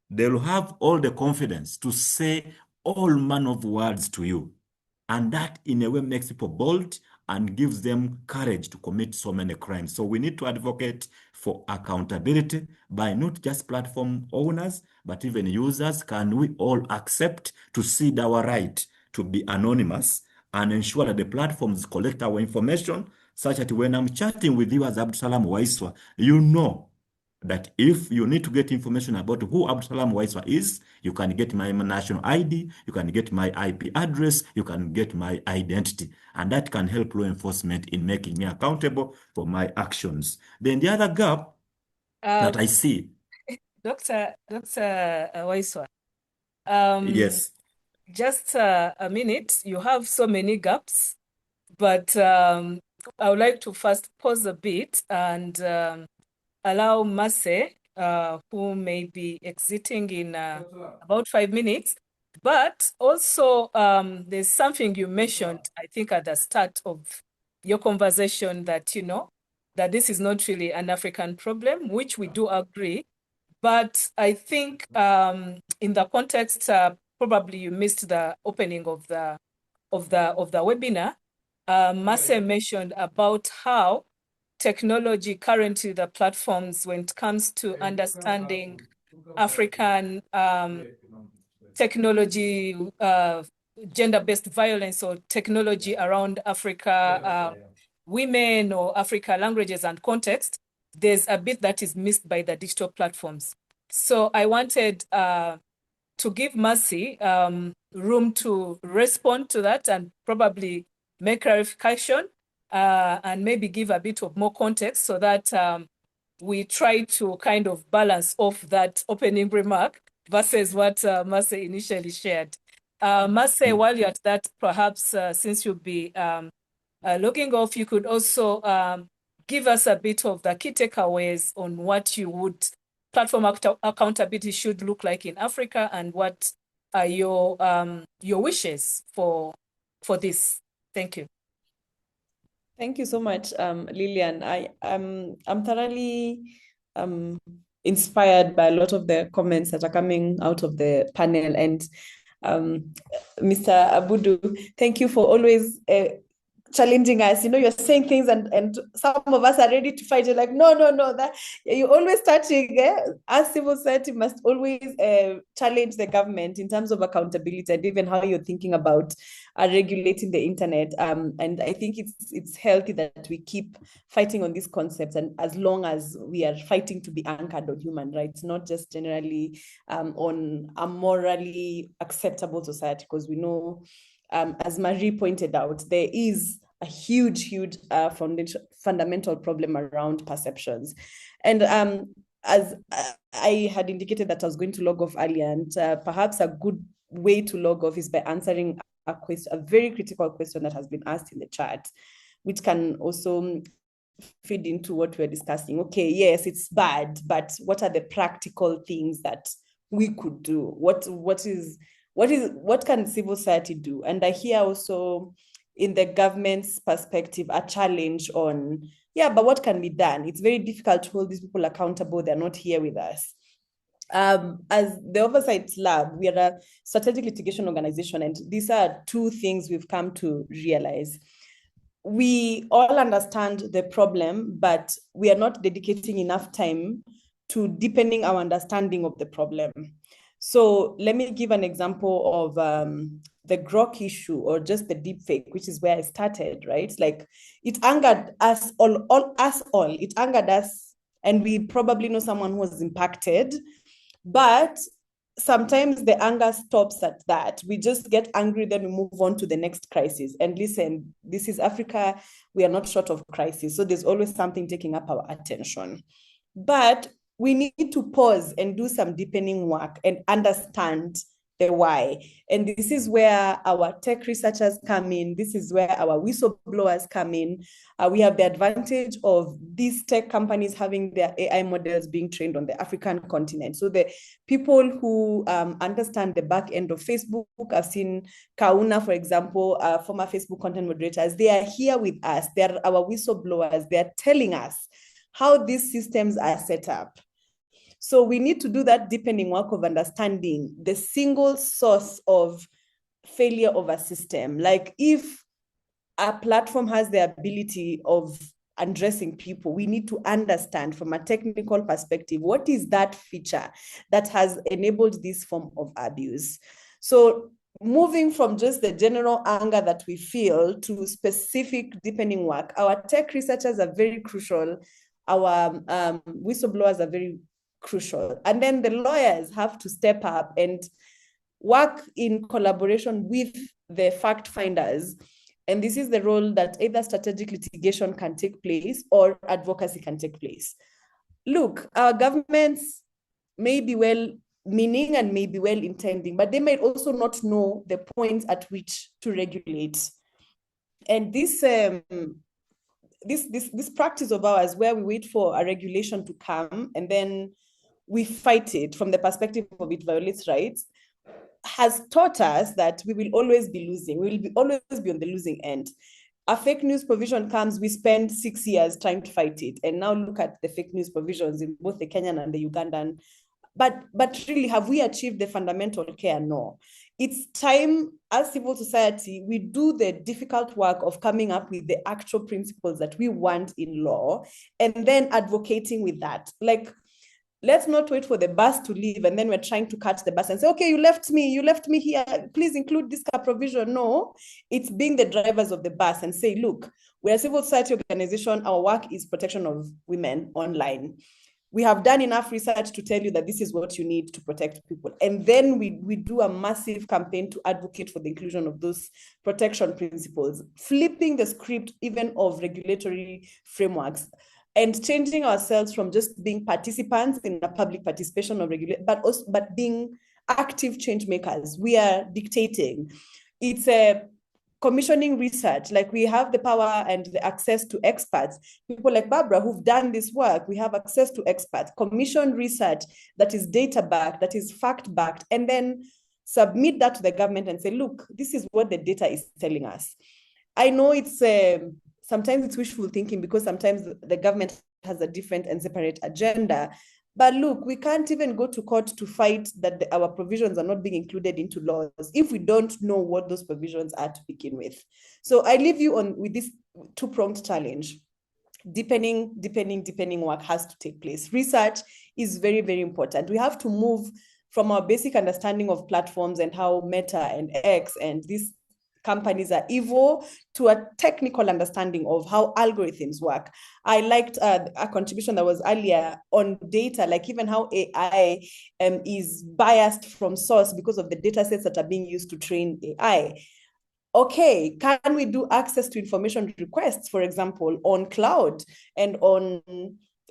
they'll have all the confidence to say all manner of words to you. And that in a way makes people bold and gives them courage to commit so many crimes. So we need to advocate for accountability by not just platform owners, but even users. Can we all accept to cede our right to be anonymous and ensure that the platforms collect our information such that when I'm chatting with you as Abdusalam Waiswa, you know that if you need to get information about who Abdusalam Waiswa is, you can get my national ID, you can get my IP address, you can get my identity. And that can help law enforcement in making me accountable for my actions. Then the other gap that I see. Dr. Waiswa, yes. Just a minute. You have so many gaps, but I would like to first pause a bit and allow Mase, who may be exiting in about 5 minutes. But also, there's something you mentioned, I think, at the start of your conversation that, that this is not really an African problem, which we do agree. But I think in the context, probably you missed the opening of the webinar. Mase mentioned about how technology currently, the platforms, when it comes to understanding African technology, gender-based violence or technology around Africa, women or Africa languages and context, there's a bit that is missed by the digital platforms. So I wanted to give Mercy room to respond to that and probably make clarification and maybe give a bit of more context so that we try to kind of balance off that opening remark versus what Mercy initially shared. Mercy, while you're at that, perhaps since you'll be logging off, you could also give us a bit of the key takeaways on what you would platform accountability should look like in Africa, and what are your wishes for this? Thank you. Thank you so much, Lillian. I'm thoroughly inspired by a lot of the comments that are coming out of the panel. And Mr. Abudu, thank you for always challenging us. You're saying things and some of us are ready to fight. You're like, no, that you're always touching. As civil society must always challenge the government in terms of accountability and even how you're thinking about regulating the internet. And I think it's healthy that we keep fighting on these concepts, and as long as we are fighting to be anchored on human rights, not just generally on a morally acceptable society, because we know, as Marie pointed out, there is a huge fundamental problem around perceptions. And as I had indicated that I was going to log off earlier, and perhaps a good way to log off is by answering a very critical question that has been asked in the chat, which can also feed into what we're discussing. Okay, yes, it's bad, but what are the practical things that we could do? What can civil society do? And I hear also in the government's perspective a challenge on, but what can be done? It's very difficult to hold these people accountable. They're not here with us. As the Oversight Lab, we are a strategic litigation organization, and these are two things we've come to realize. We all understand the problem, but we are not dedicating enough time to deepening our understanding of the problem. So let me give an example of the Grok issue, or just the deepfake, which is where I started, right? Like, it angered us all. It angered us, and we probably know someone who was impacted. But sometimes the anger stops at that. We just get angry, then we move on to the next crisis. And listen, this is Africa. We are not short of crisis. So there's always something taking up our attention. But we need to pause and do some deepening work and understand the why. And this is where our tech researchers come in. This is where our whistleblowers come in. We have the advantage of these tech companies having their AI models being trained on the African continent. So the people who understand the back end of Facebook, I've seen Kauna, for example, former Facebook content moderators, they are here with us. They are our whistleblowers. They are telling us how these systems are set up. So we need to do that deepening work of understanding the single source of failure of a system. Like, if a platform has the ability of addressing people, we need to understand from a technical perspective, what is that feature that has enabled this form of abuse? So moving from just the general anger that we feel to specific deepening work, our tech researchers are very crucial. Our whistleblowers are very crucial. And then the lawyers have to step up and work in collaboration with the fact finders. And this is the role that either strategic litigation can take place or advocacy can take place. Look, our governments may be well-meaning and may be well-intending, but they might also not know the points at which to regulate. And this practice of ours, where we wait for a regulation to come and then we fight it from the perspective of it violates rights, has taught us that we will always be losing. We will always be on the losing end. A fake news provision comes, we spend 6 years trying to fight it. And now look at the fake news provisions in both the Kenyan and the Ugandan. But really, have we achieved the fundamental care? No. It's time, as civil society, we do the difficult work of coming up with the actual principles that we want in law and then advocating with that. Like, let's not wait for the bus to leave and then we're trying to catch the bus and say, okay, you left me here, please include this provision. No, it's being the drivers of the bus and say, look, we're a civil society organization. Our work is protection of women online. We have done enough research to tell you that this is what you need to protect people. And then we do a massive campaign to advocate for the inclusion of those protection principles, flipping the script even of regulatory frameworks, and changing ourselves from just being participants in a public participation of regulation, but being active change makers. We are dictating. It's commissioning research, like we have the power and the access to experts. People like Barbara who've done this work, we have access to experts, commission research that is data-backed, that is fact-backed, and then submit that to the government and say, look, this is what the data is telling us. I know it's sometimes it's wishful thinking because sometimes the government has a different and separate agenda. But look, we can't even go to court to fight that our provisions are not being included into laws if we don't know what those provisions are to begin with. So I leave you on with this two-pronged challenge. Deepening work has to take place. Research is very, very important. We have to move from our basic understanding of platforms and how Meta and X and these companies are evil to a technical understanding of how algorithms work. I liked a contribution that was earlier on data, like even how AI is biased from source because of the data sets that are being used to train AI. Okay, can we do access to information requests, for example, on cloud and on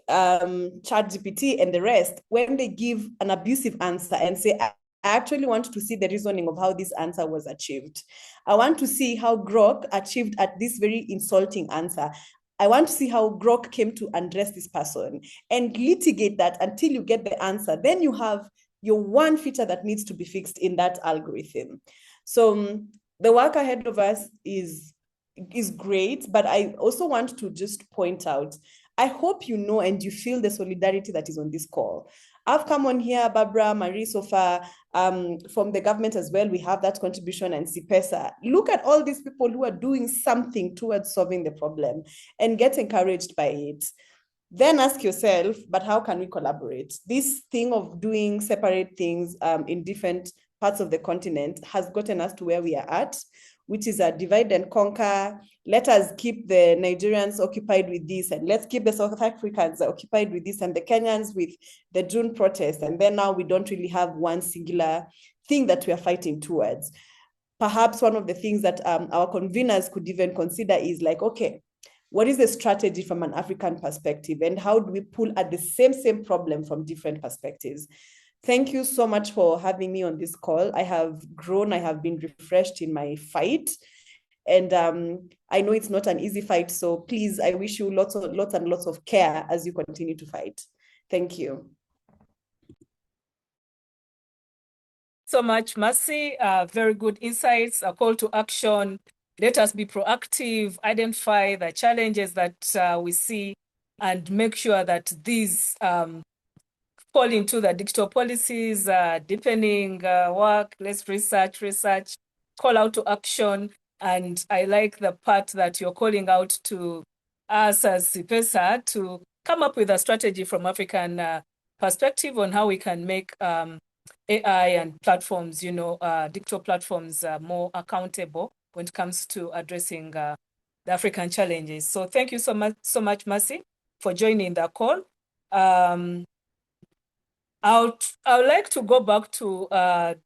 ChatGPT and the rest, when they give an abusive answer and say, I actually want to see the reasoning of how this answer was achieved. I want to see how Grok achieved at this very insulting answer. I want to see how Grok came to address this person and litigate that until you get the answer. Then you have your one feature that needs to be fixed in that algorithm. So the work ahead of us is great, but I also want to just point out, I hope you know and you feel the solidarity that is on this call. I've come on here, Barbara, Marie, so far, from the government as well. We have that contribution and CIPESA. Look at all these people who are doing something towards solving the problem and get encouraged by it. Then ask yourself, but how can we collaborate? This thing of doing separate things in different parts of the continent has gotten us to where we are at, which is a divide and conquer. Let us keep the Nigerians occupied with this, and let's keep the South Africans occupied with this, and the Kenyans with the June protest. And then now we don't really have one singular thing that we are fighting towards. Perhaps one of the things that our conveners could even consider is like, okay, what is the strategy from an African perspective, and how do we pull at the same problem from different perspectives? Thank you so much for having me on this call. I have grown, I have been refreshed in my fight. And I know it's not an easy fight. So please, I wish you lots and lots of care as you continue to fight. Thank you. So much, Mercy. Very good insights, a call to action. Let us be proactive, identify the challenges that we see, and make sure that these fall into the digital policies, deepening work, let's research, call out to action. And I like the part that you're calling out to us as CIPESA to come up with a strategy from African perspective on how we can make AI and platforms, digital platforms more accountable when it comes to addressing the African challenges. So thank you so much, Mercy, for joining the call. I would like to go back to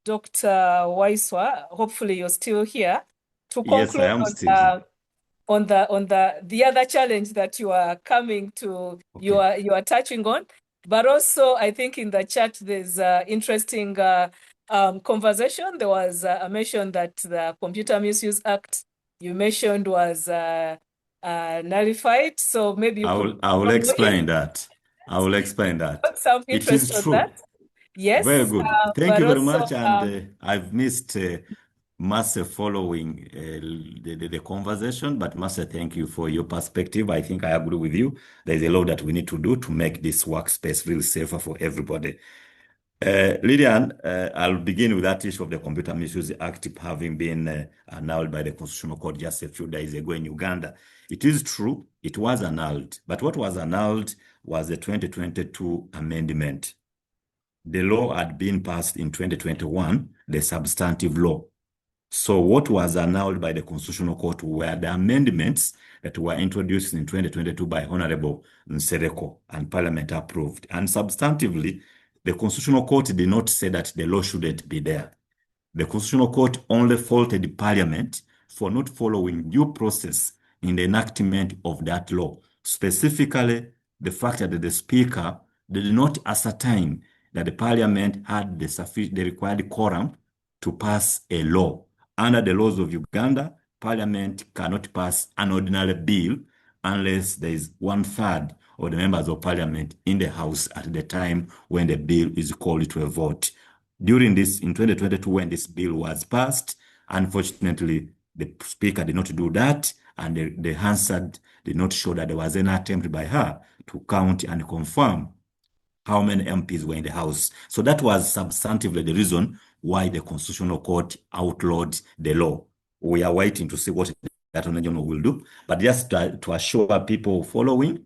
Dr. Waiswa. Hopefully you're still here to conclude. Yes, I am still here. On the other challenge that you are coming to, okay. you are touching on, but also I think in the chat there's interesting conversation. There was a mention that the Computer Misuse Act you mentioned was nullified. So maybe I will explain that. I will explain that. Some It interest is on true. that. Yes. Very good. Thank you very also, much. And I've missed Marcia following the conversation, but Marcia, thank you for your perspective. I think I agree with you. There's a lot that we need to do to make this workspace really safer for everybody. Lillian, I'll begin with that issue of the Computer Misuse Act having been annulled by the Constitutional Court just a few days ago in Uganda. It is true, it was annulled, but what was annulled was the 2022 amendment. The law had been passed in 2021, the substantive law. So what was annulled by the Constitutional Court were the amendments that were introduced in 2022 by Honorable Nsereko and Parliament approved. And substantively, the Constitutional Court did not say that the law shouldn't be there. The Constitutional Court only faulted the Parliament for not following due process in the enactment of that law. Specifically, the fact that the Speaker did not ascertain that the Parliament had the required quorum to pass a law. Under the laws of Uganda, Parliament cannot pass an ordinary bill unless there is 1/3 of the members of Parliament in the House at the time when the bill is called to a vote. During this, in 2022, when this bill was passed, unfortunately, the Speaker did not do that, and the Hansard did not show that there was any attempt by her to count and confirm how many MPs were in the House. So that was substantively the reason why the Constitutional Court outlawed the law. We are waiting to see what the Attorney General will do. But just to assure people following,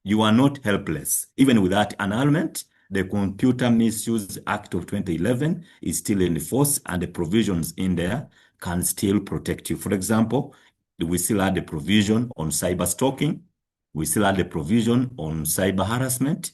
you are not helpless. Even without annulment, the Computer Misuse Act of 2011 is still in force, and the provisions in there can still protect you. For example, we still have the provision on cyber stalking. We still have the provision on cyber harassment.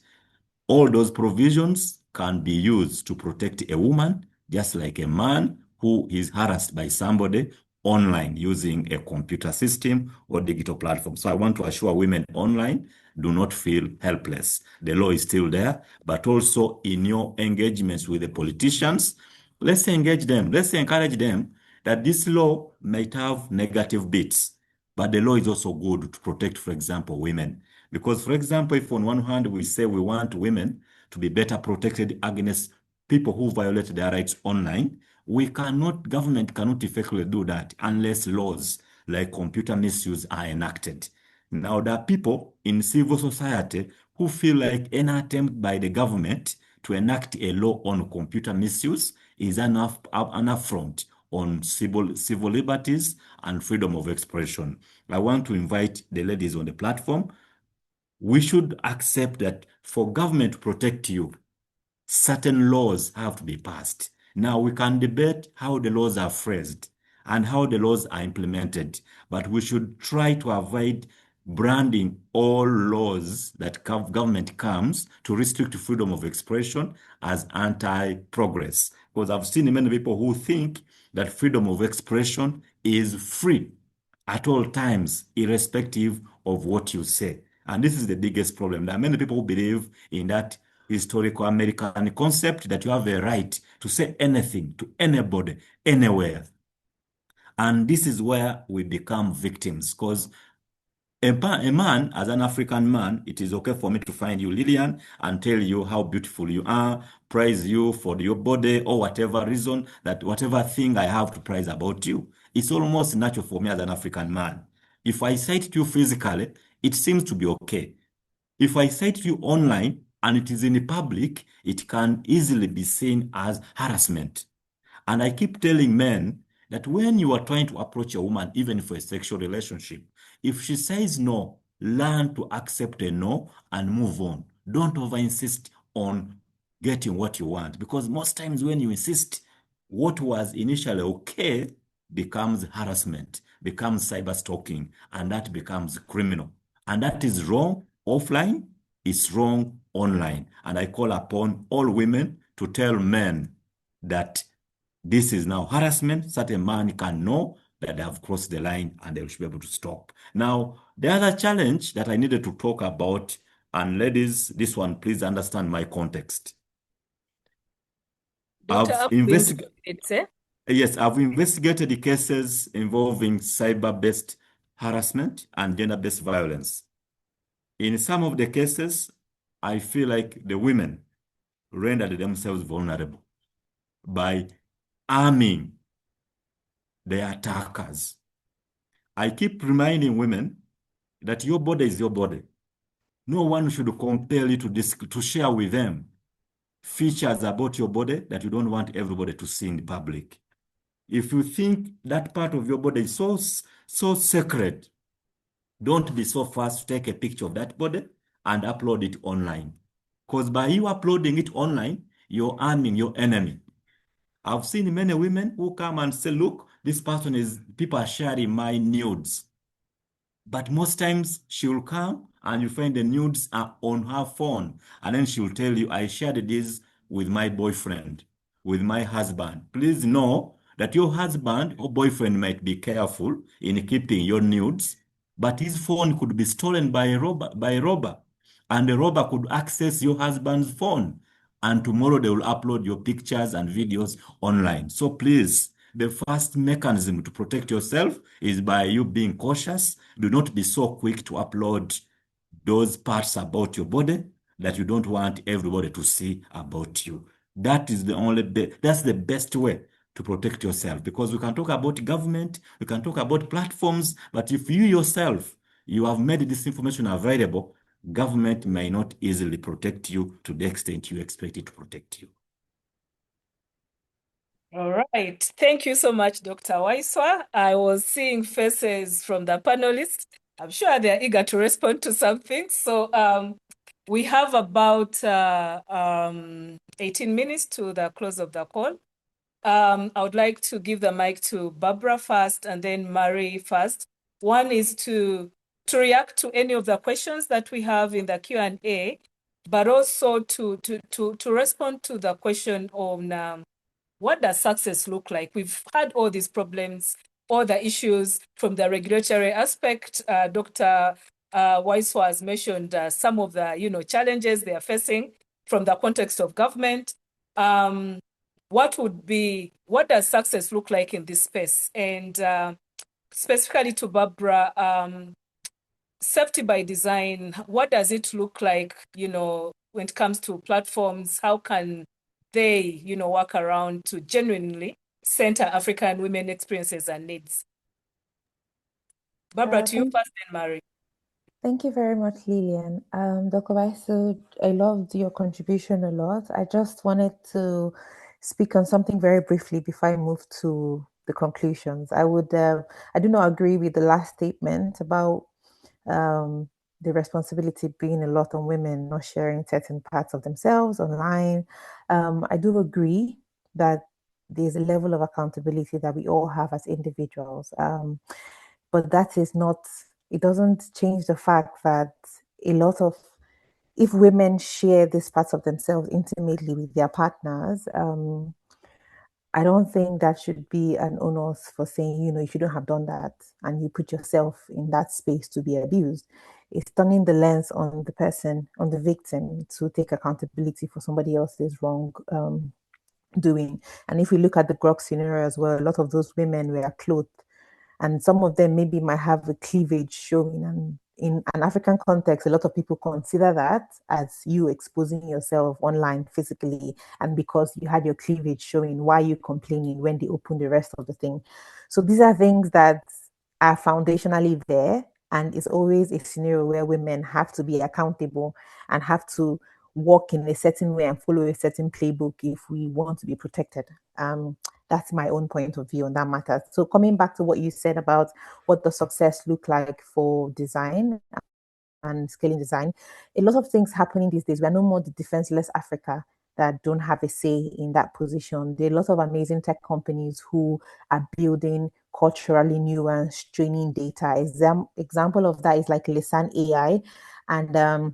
All those provisions can be used to protect a woman, just like a man who is harassed by somebody online using a computer system or digital platform. So I want to assure women online, do not feel helpless. The law is still there, but also in your engagements with the politicians, let's engage them, let's encourage them that this law might have negative bits, but the law is also good to protect, for example, women. Because, for example, if on one hand we say we want women to be better protected against people who violate their rights online, government cannot effectively do that unless laws like computer misuse are enacted. Now, there are people in civil society who feel like any attempt by the government to enact a law on computer misuse is an affront on civil liberties and freedom of expression. I want to invite the ladies on the platform. We should accept that for government to protect you, certain laws have to be passed. Now, we can debate how the laws are phrased and how the laws are implemented, but we should try to avoid branding all laws that government comes to restrict freedom of expression as anti-progress. Because I've seen many people who think that freedom of expression is free at all times, irrespective of what you say. And this is the biggest problem. There are many people who believe in that historical American concept that you have a right to say anything to anybody, anywhere. And this is where we become victims, because a man, as an African man, it is okay for me to find you, Lillian, and tell you how beautiful you are, praise you for your body, or whatever reason, that whatever thing I have to praise about you. It's almost natural for me as an African man. If I cite you physically, it seems to be okay. If I cite you online and it is in the public, it can easily be seen as harassment. And I keep telling men that when you are trying to approach a woman, even for a sexual relationship, if she says no, learn to accept a no and move on. Don't over insist on getting what you want, because most times when you insist, what was initially okay becomes harassment, becomes cyber stalking, and that becomes criminal. And that is wrong offline, it's wrong online. And I call upon all women to tell men that this is now harassment, so that a man can know that they have crossed the line and they should be able to stop. Now, the other challenge that I needed to talk about, and ladies, this one, please understand my context. I've investigated the cases involving cyber-based harassment and gender-based violence. In some of the cases, I feel like the women rendered themselves vulnerable by arming the attackers. I keep reminding women that your body is your body. No one should compel you to share with them features about your body that you don't want everybody to see in public. If you think that part of your body is so sacred, don't be so fast to take a picture of that body and upload it online. Because by you uploading it online, you're arming your enemy. I've seen many women who come and say, look, people are sharing my nudes. But most times she will come and you find the nudes are on her phone. And then she will tell you, I shared this with my boyfriend, with my husband. Please know that your husband or boyfriend might be careful in keeping your nudes, but his phone could be stolen by a robber. And the robber could access your husband's phone. And tomorrow they will upload your pictures and videos online. So please, the first mechanism to protect yourself is by you being cautious. Do not be so quick to upload those parts about your body that you don't want everybody to see about you. That is that's the best way to protect yourself, because we can talk about government, we can talk about platforms, but if you yourself, you have made this information available, government may not easily protect you to the extent you expect it to protect you. All right. Thank you so much, Dr. Waiswa. I was seeing faces from the panelists. I'm sure they're eager to respond to something. So we have about 18 minutes to the close of the call. I would like to give the mic to Barbara first and then Marie first. One is to react to any of the questions that we have in the Q&A, but also to respond to the question on what does success look like? We've had all these problems, all the issues from the regulatory aspect. Dr. Waiswa has mentioned some of the challenges they are facing from the context of government. What does success look like in this space? And specifically to Barbara, safety by design, what does it look like, when it comes to platforms? How can they, work around to genuinely center African women experiences and needs? Barbara, to you first, then Mary. Thank you very much, Lillian. Dr. Waiso, I loved your contribution a lot. I just wanted to speak on something very briefly before I move to the conclusions. I do not agree with the last statement about the responsibility being a lot on women not sharing certain parts of themselves online. I do agree that there's a level of accountability that we all have as individuals. But that is not, it doesn't change the fact that if women share these parts of themselves intimately with their partners, I don't think that should be an onus for saying, if you don't have done that and you put yourself in that space to be abused, it's turning the lens on the person, on the victim, to take accountability for somebody else's wrong doing. And if we look at the Grok scenario as well, a lot of those women were clothed, and some of them maybe might have a cleavage showing. And in an African context, a lot of people consider that as you exposing yourself online physically. And because you had your cleavage showing, why are you complaining when they open the rest of the thing? So these are things that are foundationally there. And it's always a scenario where women have to be accountable and have to walk in a certain way and follow a certain playbook if we want to be protected. That's my own point of view on that matter. So coming back to what you said about what the success look like for design and scaling design, a lot of things happening these days. We are no more the defenseless Africa that don't have a say in that position. There are a lot of amazing tech companies who are building culturally nuanced training data. Example of that is like Lisan AI, and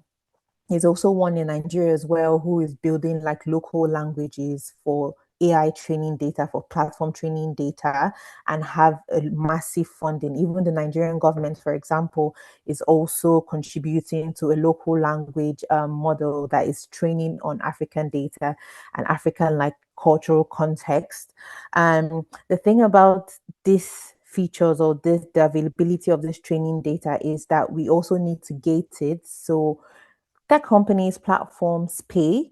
there's also one in Nigeria as well who is building like local languages for AI training data, for platform training data, and have a massive funding. Even the Nigerian government, for example, is also contributing to a local language model that is training on African data and African like cultural context. The thing about this features or the availability of this training data is that we also need to gate it. So tech companies, platforms pay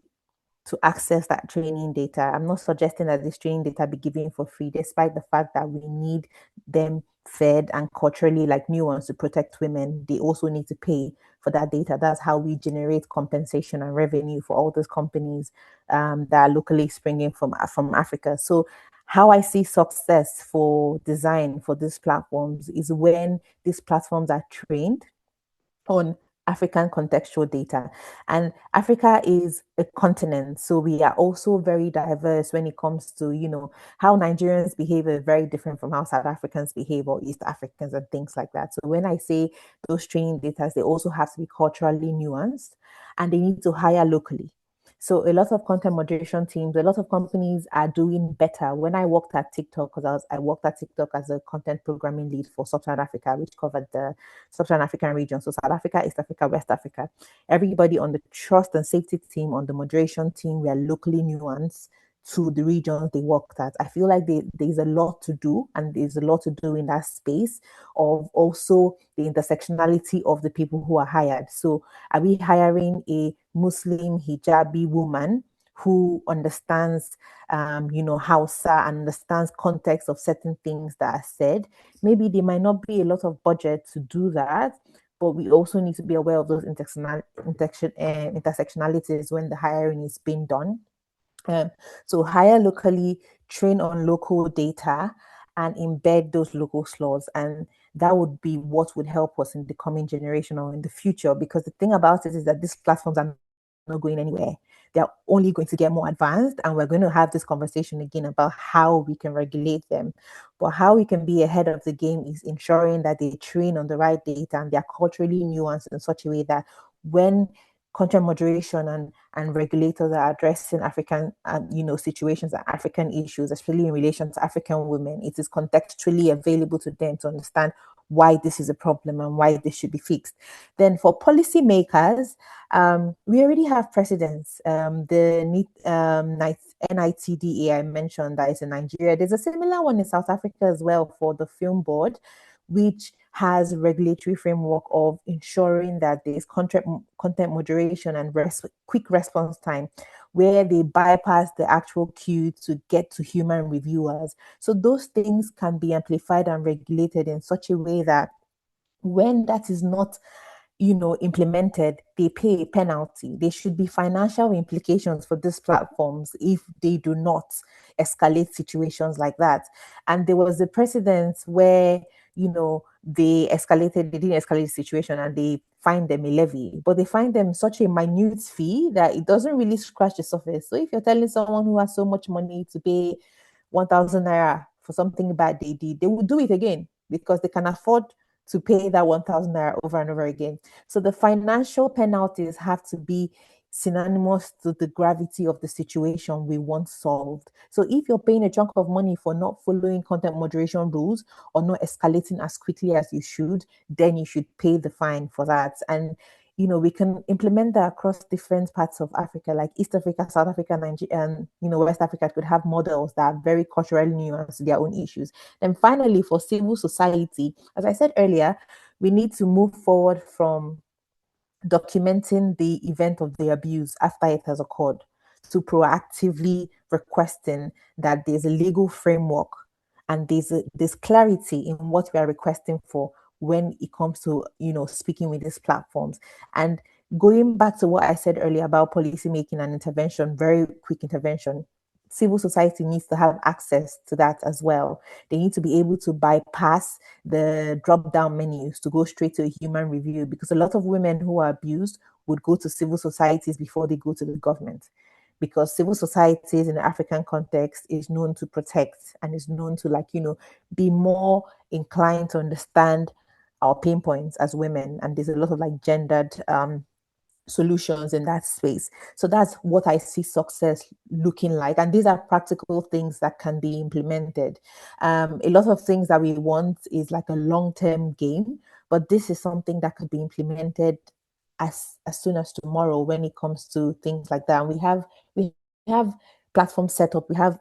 to access that training data. I'm not suggesting that this training data be given for free, despite the fact that we need them fed and culturally like nuanced to protect women. They also need to pay for that data. That's how we generate compensation and revenue for all those companies that are locally springing from Africa. So how I see success for design for these platforms is when these platforms are trained on African contextual data. And Africa is a continent, so we are also very diverse when it comes to, how Nigerians behave is very different from how South Africans behave or East Africans and things like that. So when I say those training data, they also have to be culturally nuanced and they need to hire locally. So a lot of content moderation teams, a lot of companies are doing better. When I worked at TikTok, because I worked at TikTok as a content programming lead for Sub-Saharan Africa, which covered the Sub-Saharan African region. So South Africa, East Africa, West Africa. Everybody on the trust and safety team, on the moderation team, we are locally nuanced to the regions they worked at. I feel like there's a lot to do, and there's a lot to do in that space of also the intersectionality of the people who are hired. So are we hiring a Muslim hijabi woman who understands, Hausa, and understands context of certain things that are said? Maybe there might not be a lot of budget to do that, but we also need to be aware of those intersectionalities when the hiring is being done. So hire locally, train on local data, and embed those local laws. And that would be what would help us in the coming generation or in the future. Because the thing about it is that these platforms are not going anywhere. They're only going to get more advanced. And we're going to have this conversation again about how we can regulate them. But how we can be ahead of the game is ensuring that they train on the right data and they're culturally nuanced in such a way that when content moderation and regulators are addressing African, situations and African issues, especially in relation to African women, it is contextually available to them to understand why this is a problem and why this should be fixed. Then for policymakers, we already have precedents. The NITDA I mentioned that is in Nigeria. There's a similar one in South Africa as well for the film board, which has regulatory framework of ensuring that there's content moderation and quick response time, where they bypass the actual queue to get to human reviewers. So those things can be amplified and regulated in such a way that when that is not implemented, they pay a penalty. There should be financial implications for these platforms if they do not escalate situations like that. And there was a precedent where, they didn't escalate the situation and they find them a levy, but they find them such a minute fee that it doesn't really scratch the surface. So if you're telling someone who has so much money to pay 1,000 naira for something bad they did, they will do it again because they can afford to pay that 1,000 naira over and over again. So the financial penalties have to be synonymous to the gravity of the situation we want solved. So if you're paying a chunk of money for not following content moderation rules or not escalating as quickly as you should, then you should pay the fine for that. And we can implement that across different parts of Africa, like East Africa, South Africa, Nigeria, and West Africa could have models that are very culturally nuanced to their own issues. And finally, for civil society, as I said earlier, we need to move forward from documenting the event of the abuse after it has occurred to proactively requesting that there's a legal framework and there's clarity in what we are requesting for when it comes to speaking with these platforms. And going back to what I said earlier about policy making and intervention, very quick intervention, civil society needs to have access to that as well. They need to be able to bypass the drop down menus to go straight to a human review, because a lot of women who are abused would go to civil societies before they go to the government, because civil societies in the African context is known to protect and is known to be more inclined to understand our pain points as women. And there's a lot of gendered solutions in that space. So that's what I see success looking like. And these are practical things that can be implemented. A lot of things that we want is like a long-term game, but this is something that could be implemented as soon as tomorrow when it comes to things like that. And we have platforms set up, we have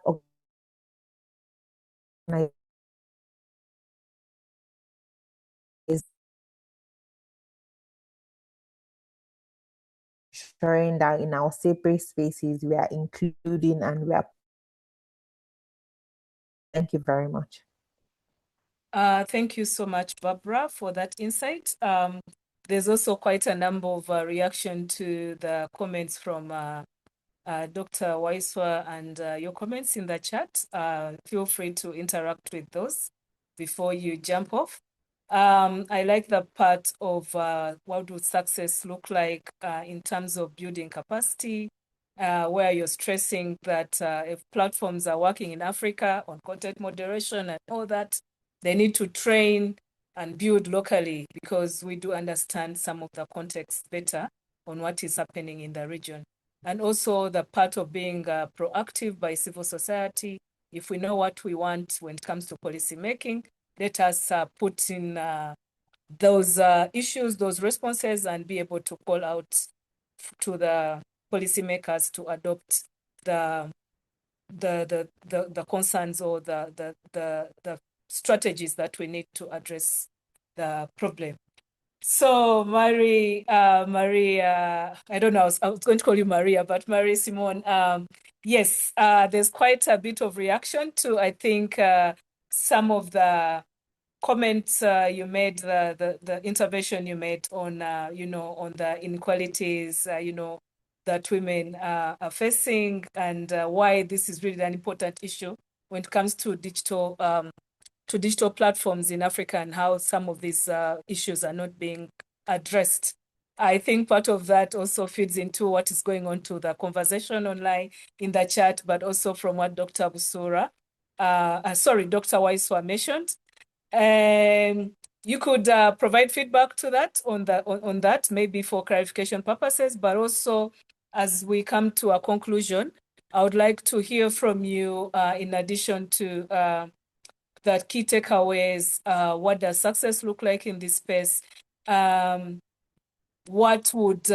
ensuring that in our separate spaces we are including and we are. Thank you very much. Thank you so much, Barbara, for that insight. There's also quite a number of reaction to the comments from Dr. Waiswa and your comments in the chat. Feel free to interact with those before you jump off. I like the part of what would success look like in terms of building capacity, where you're stressing that if platforms are working in Africa on content moderation and all that, they need to train and build locally, because we do understand some of the context better on what is happening in the region. And also the part of being proactive by civil society. If we know what we want when it comes to policy making, let us put in those issues, those responses, and be able to call out to the policymakers to adopt the the concerns or the strategies that we need to address the problem. So Marie, I don't know, I was going to call you Maria, but Marie Simone, yes, there's quite a bit of reaction to, I think, some of the comments you made, the intervention you made on, on the inequalities, that women are facing, and why this is really an important issue when it comes to digital platforms in Africa and how some of these issues are not being addressed. I think part of that also feeds into what is going on to the conversation online in the chat, but also from what Dr. Dr. Waiswa mentioned. You could provide feedback to that on that, maybe for clarification purposes, but also as we come to a conclusion, I would like to hear from you in addition to the key takeaways. What does success look like in this space? What would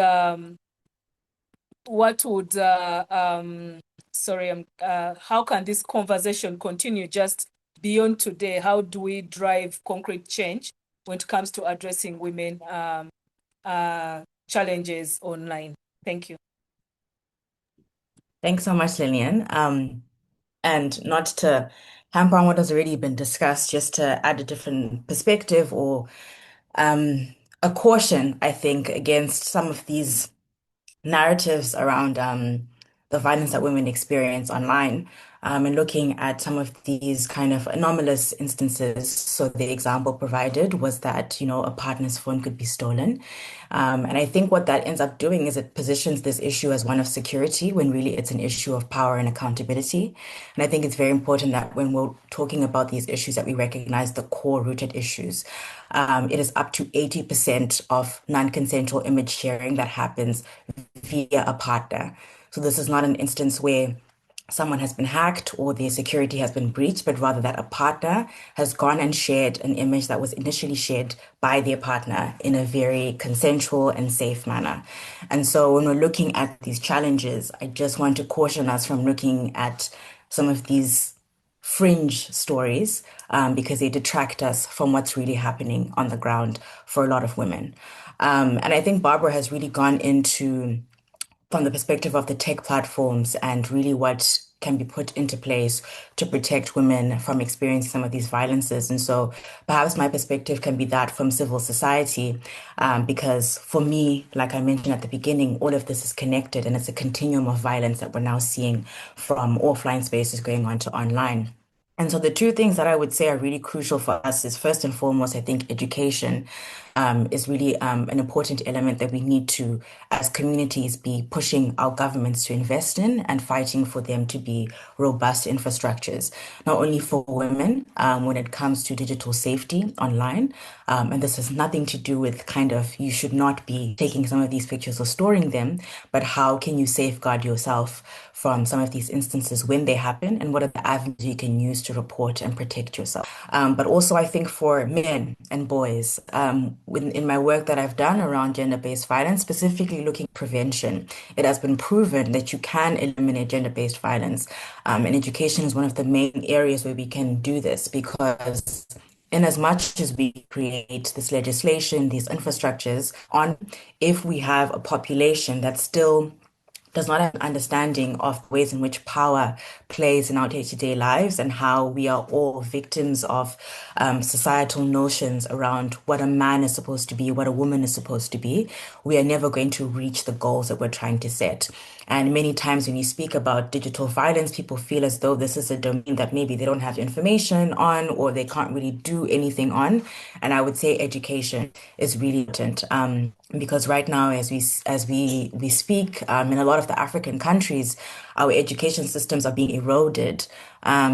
how can this conversation continue just beyond today? How do we drive concrete change when it comes to addressing women challenges online? Thank you. Thanks so much, Lillian. And not to hamper on what has already been discussed, just to add a different perspective or a caution, I think, against some of these narratives around the violence that women experience online, and looking at some of these kind of anomalous instances. So the example provided was that, a partner's phone could be stolen. And I think what that ends up doing is it positions this issue as one of security when really it's an issue of power and accountability. And I think it's very important that when we're talking about these issues that we recognize the core rooted issues. It is up to 80% of non-consensual image sharing that happens via a partner. So this is not an instance where someone has been hacked or their security has been breached, but rather that a partner has gone and shared an image that was initially shared by their partner in a very consensual and safe manner. And so when we're looking at these challenges, I just want to caution us from looking at some of these fringe stories because they detract us from what's really happening on the ground for a lot of women. And I think Barbara has really gone into from the perspective of the tech platforms and really what can be put into place to protect women from experiencing some of these violences. And so perhaps my perspective can be that from civil society, because for me, like I mentioned at the beginning, all of this is connected and it's a continuum of violence that we're now seeing from offline spaces going on to online. And so the two things that I would say are really crucial for us is first and foremost, I think education is really an important element that we need to, as communities, be pushing our governments to invest in and fighting for them to be robust infrastructures, not only for women when it comes to digital safety online. And this has nothing to do with kind of you should not be taking some of these pictures or storing them, but how can you safeguard yourself from some of these instances when they happen, and what are the avenues you can use to report and protect yourself. But also, I think for men and boys, in my work that I've done around gender-based violence, specifically looking at prevention, it has been proven that you can eliminate gender-based violence. And education is one of the main areas where we can do this because in as much as we create this legislation, these infrastructures if we have a population that still does not have an understanding of ways in which power plays in our day-to-day lives and how we are all victims of societal notions around what a man is supposed to be, what a woman is supposed to be, we are never going to reach the goals that we're trying to set. And many times when you speak about digital violence, people feel as though this is a domain that maybe they don't have information on or they can't really do anything on. And I would say education is really important. Because right now, as we speak, in a lot of the African countries, our education systems are being eroded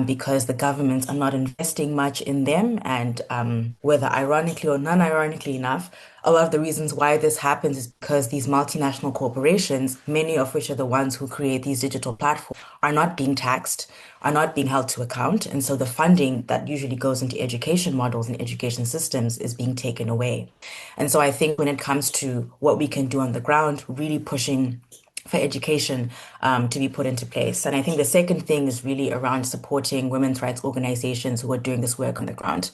because the governments are not investing much in them. And whether ironically or non-ironically enough, a lot of the reasons why this happens is because these multinational corporations, many of which are the ones who create these digital platforms, are not being taxed, are not being held to account. And so the funding that usually goes into education models and education systems is being taken away. And so I think when it comes to what we can do on the ground, really pushing for education to be put into place. And I think the second thing is really around supporting women's rights organizations who are doing this work on the ground.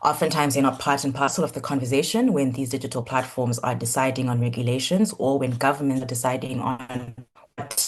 Oftentimes, they're not part and parcel of the conversation when these digital platforms are deciding on regulations or when governments are deciding on what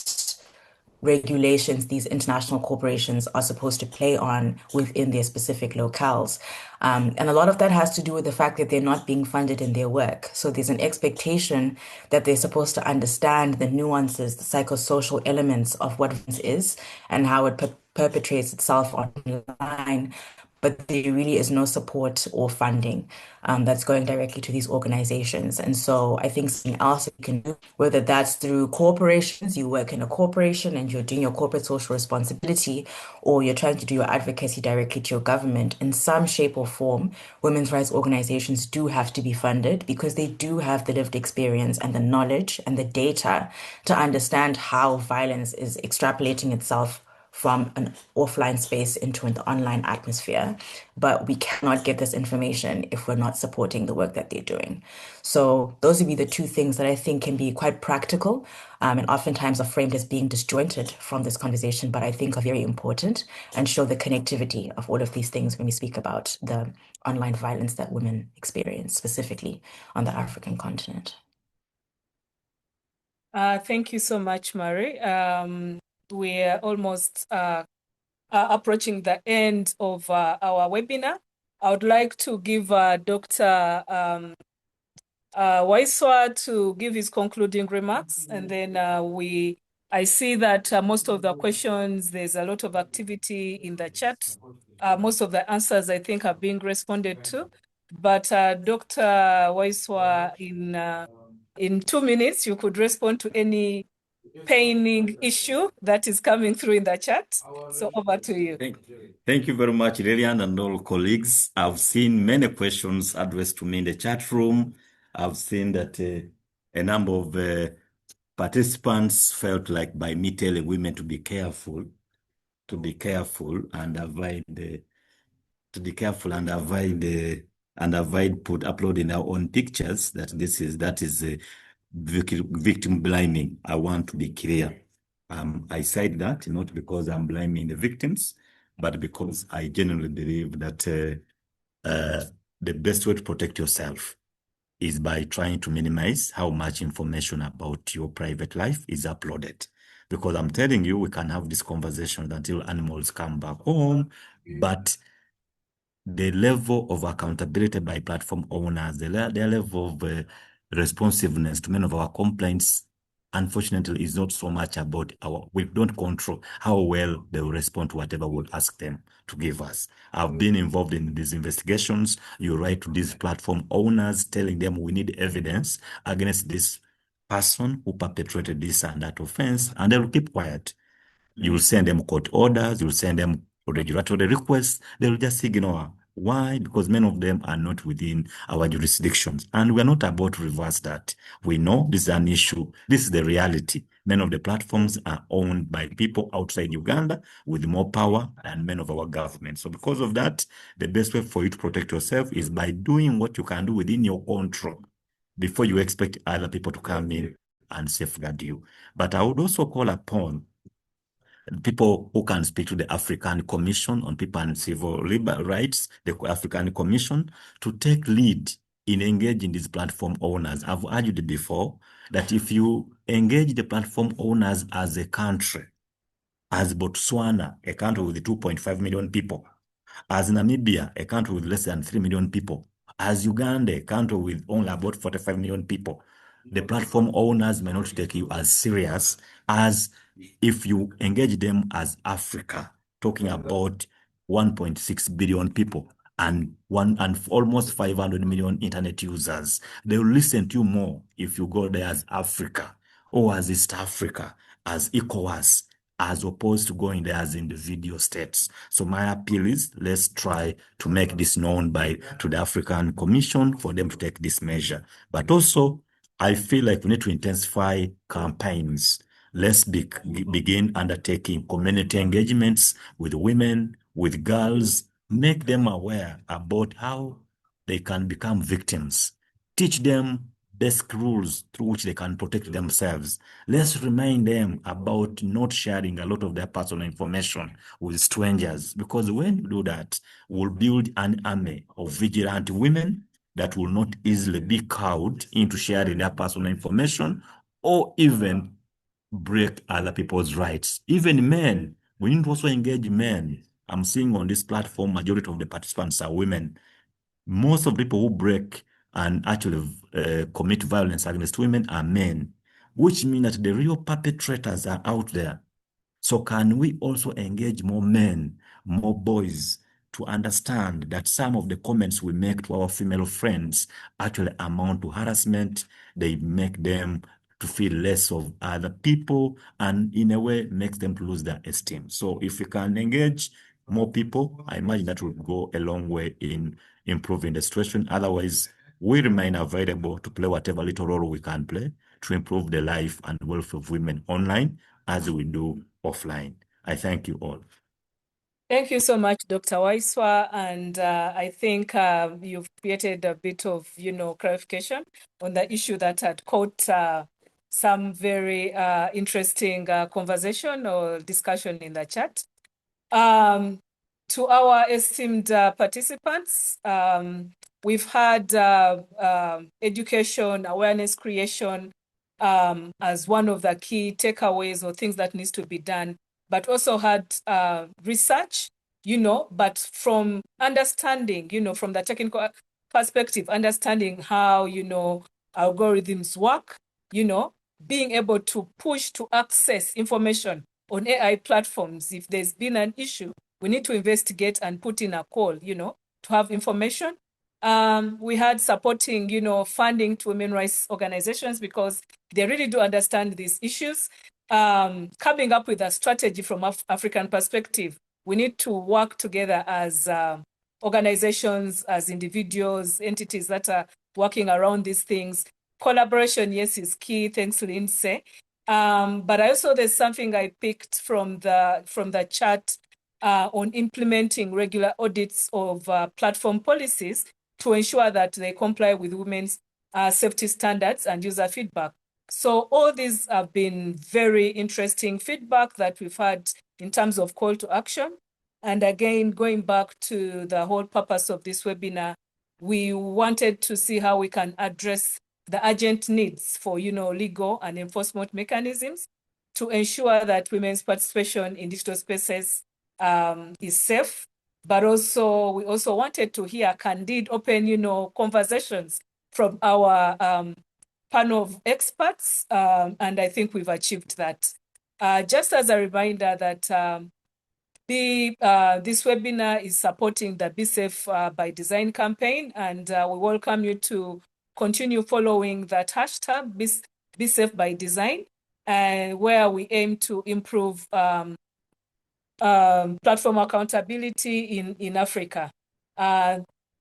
regulations these international corporations are supposed to play on within their specific locales. And a lot of that has to do with the fact that they're not being funded in their work. So there's an expectation that they're supposed to understand the nuances, the psychosocial elements of what violence is and how it perpetrates itself online. But there really is no support or funding that's going directly to these organizations. And so I think something else you can do, whether that's through corporations, you work in a corporation and you're doing your corporate social responsibility, or you're trying to do your advocacy directly to your government, in some shape or form, women's rights organizations do have to be funded because they do have the lived experience and the knowledge and the data to understand how violence is extrapolating itself from an offline space into an online atmosphere. But we cannot get this information if we're not supporting the work that they're doing. So those would be the two things that I think can be quite practical and oftentimes are framed as being disjointed from this conversation, but I think are very important and show the connectivity of all of these things when we speak about the online violence that women experience, specifically on the African continent. Thank you so much, Mary. We're almost approaching the end of our webinar. I would like to give Dr. Waiswa to give his concluding remarks, and then I see that most of the questions, there's a lot of activity in the chat. Most of the answers, I think, are being responded to. But Dr. Waiswa, in 2 minutes, you could respond to any paining issue that is coming through in the chat. So over to you. Thank you very much, Lilian and all colleagues. I've seen many questions addressed to me in the chat room. I've seen that a number of participants felt like by me telling women to be careful and avoid uploading our own pictures, that is victim blaming. I want to be clear. I said that not because I'm blaming the victims, but because I genuinely believe that the best way to protect yourself is by trying to minimize how much information about your private life is uploaded. Because I'm telling you, we can have this conversation until animals come back home, but the level of accountability by platform owners, their level of responsiveness to many of our complaints, unfortunately, is not so much about we don't control how well they will respond to whatever we'll ask them to give us. I've been involved in these investigations. You write to these platform owners telling them we need evidence against this person who perpetrated this and that offense, and they'll keep quiet. You will send them court orders, you will send them regulatory requests, they will just ignore. Why? Because many of them are not within our jurisdictions. And we're not about to reverse that. We know this is an issue. This is the reality. Many of the platforms are owned by people outside Uganda with more power than many of our governments. So because of that, the best way for you to protect yourself is by doing what you can do within your control before you expect other people to come in and safeguard you. But I would also call upon people who can speak to the African Commission on People and Civil Rights, the African Commission, to take lead in engaging these platform owners. I've argued before that if you engage the platform owners as a country, as Botswana, a country with 2.5 million people, as Namibia, a country with less than 3 million people, as Uganda, a country with only about 45 million people, the platform owners may not take you as serious as if you engage them as Africa, talking about 1.6 billion people and almost 500 million internet users. They will listen to you more if you go there as Africa or as East Africa, as ECOWAS, as opposed to going there as individual states. So my appeal is, let's try to make this known to the African Commission for them to take this measure. But also, I feel like we need to intensify campaigns. Let's begin undertaking community engagements with women, with girls, make them aware about how they can become victims. Teach them basic rules through which they can protect themselves. Let's remind them about not sharing a lot of their personal information with strangers, because when you do that, we'll build an army of vigilant women that will not easily be cowed into sharing their personal information or even break other people's rights. Even men, we need to also engage men. I'm seeing on this platform, majority of the participants are women. Most of the people who break and actually commit violence against women are men, which means that the real perpetrators are out there. So can we also engage more men, more boys, to understand that some of the comments we make to our female friends actually amount to harassment? They make them to feel less of other people, and in a way makes them to lose their esteem. So if we can engage more people, I imagine that will go a long way in improving the situation. Otherwise, we remain available to play whatever little role we can play to improve the life and welfare of women online as we do offline. I thank you all. Thank you so much, Dr. Waiswa. And I think you've created a bit of, clarification on the issue that had caught some very interesting conversation or discussion in the chat. To our esteemed participants, we've had education, awareness creation as one of the key takeaways or things that needs to be done, but also had research, but from understanding, from the technical perspective, understanding how, algorithms work, being able to push to access information on AI platforms. If there's been an issue, we need to investigate and put in a call, to have information. We had supporting, funding to women rights organizations because they really do understand these issues. Coming up with a strategy from African perspective, we need to work together as organizations, as individuals, entities that are working around these things. Collaboration, yes, is key. Thanks, Lindsay. But also there's something I picked from the chat on implementing regular audits of platform policies to ensure that they comply with women's safety standards and user feedback. So all these have been very interesting feedback that we've had in terms of call to action. And again, going back to the whole purpose of this webinar, we wanted to see how we can address the urgent needs for, legal and enforcement mechanisms to ensure that women's participation in digital spaces is safe. But also, we also wanted to hear candid, open, conversations from our panel of experts, and I think we've achieved that. Just as a reminder that this webinar is supporting the Be Safe by Design campaign, and we welcome you to continue following that hashtag, Be Safe by Design, and where we aim to improve platform accountability in Africa.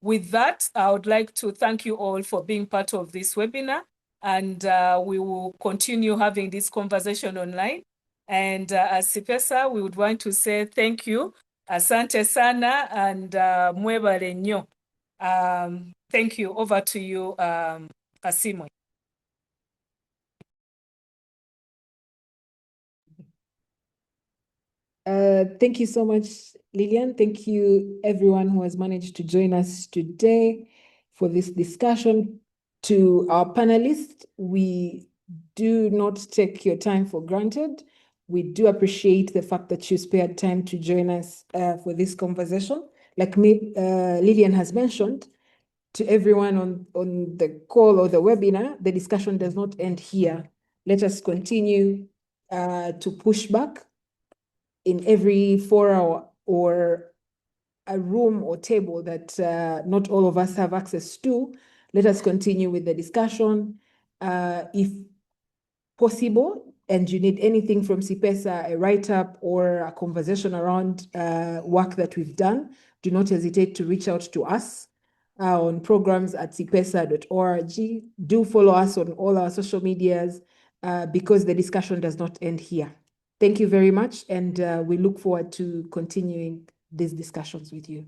With that, I would like to thank you all for being part of this webinar, and we will continue having this conversation online. And as CIPESA, we would want to say thank you, asante sana, and mwebale nnyo. Thank you. Over to you, Asimwe. Thank you so much, Lillian. Thank you, everyone who has managed to join us today for this discussion. To our panelists, we do not take your time for granted. We do appreciate the fact that you spared time to join us for this conversation. Like Lillian has mentioned, to everyone on the call or the webinar, the discussion does not end here. Let us continue to push back in every forum or a room or table that not all of us have access to. Let us continue with the discussion. If possible, and you need anything from CIPESA, a write-up or a conversation around work that we've done, do not hesitate to reach out to us on programs@cipesa.org. Do follow us on all our social medias because the discussion does not end here. Thank you very much, and we look forward to continuing these discussions with you.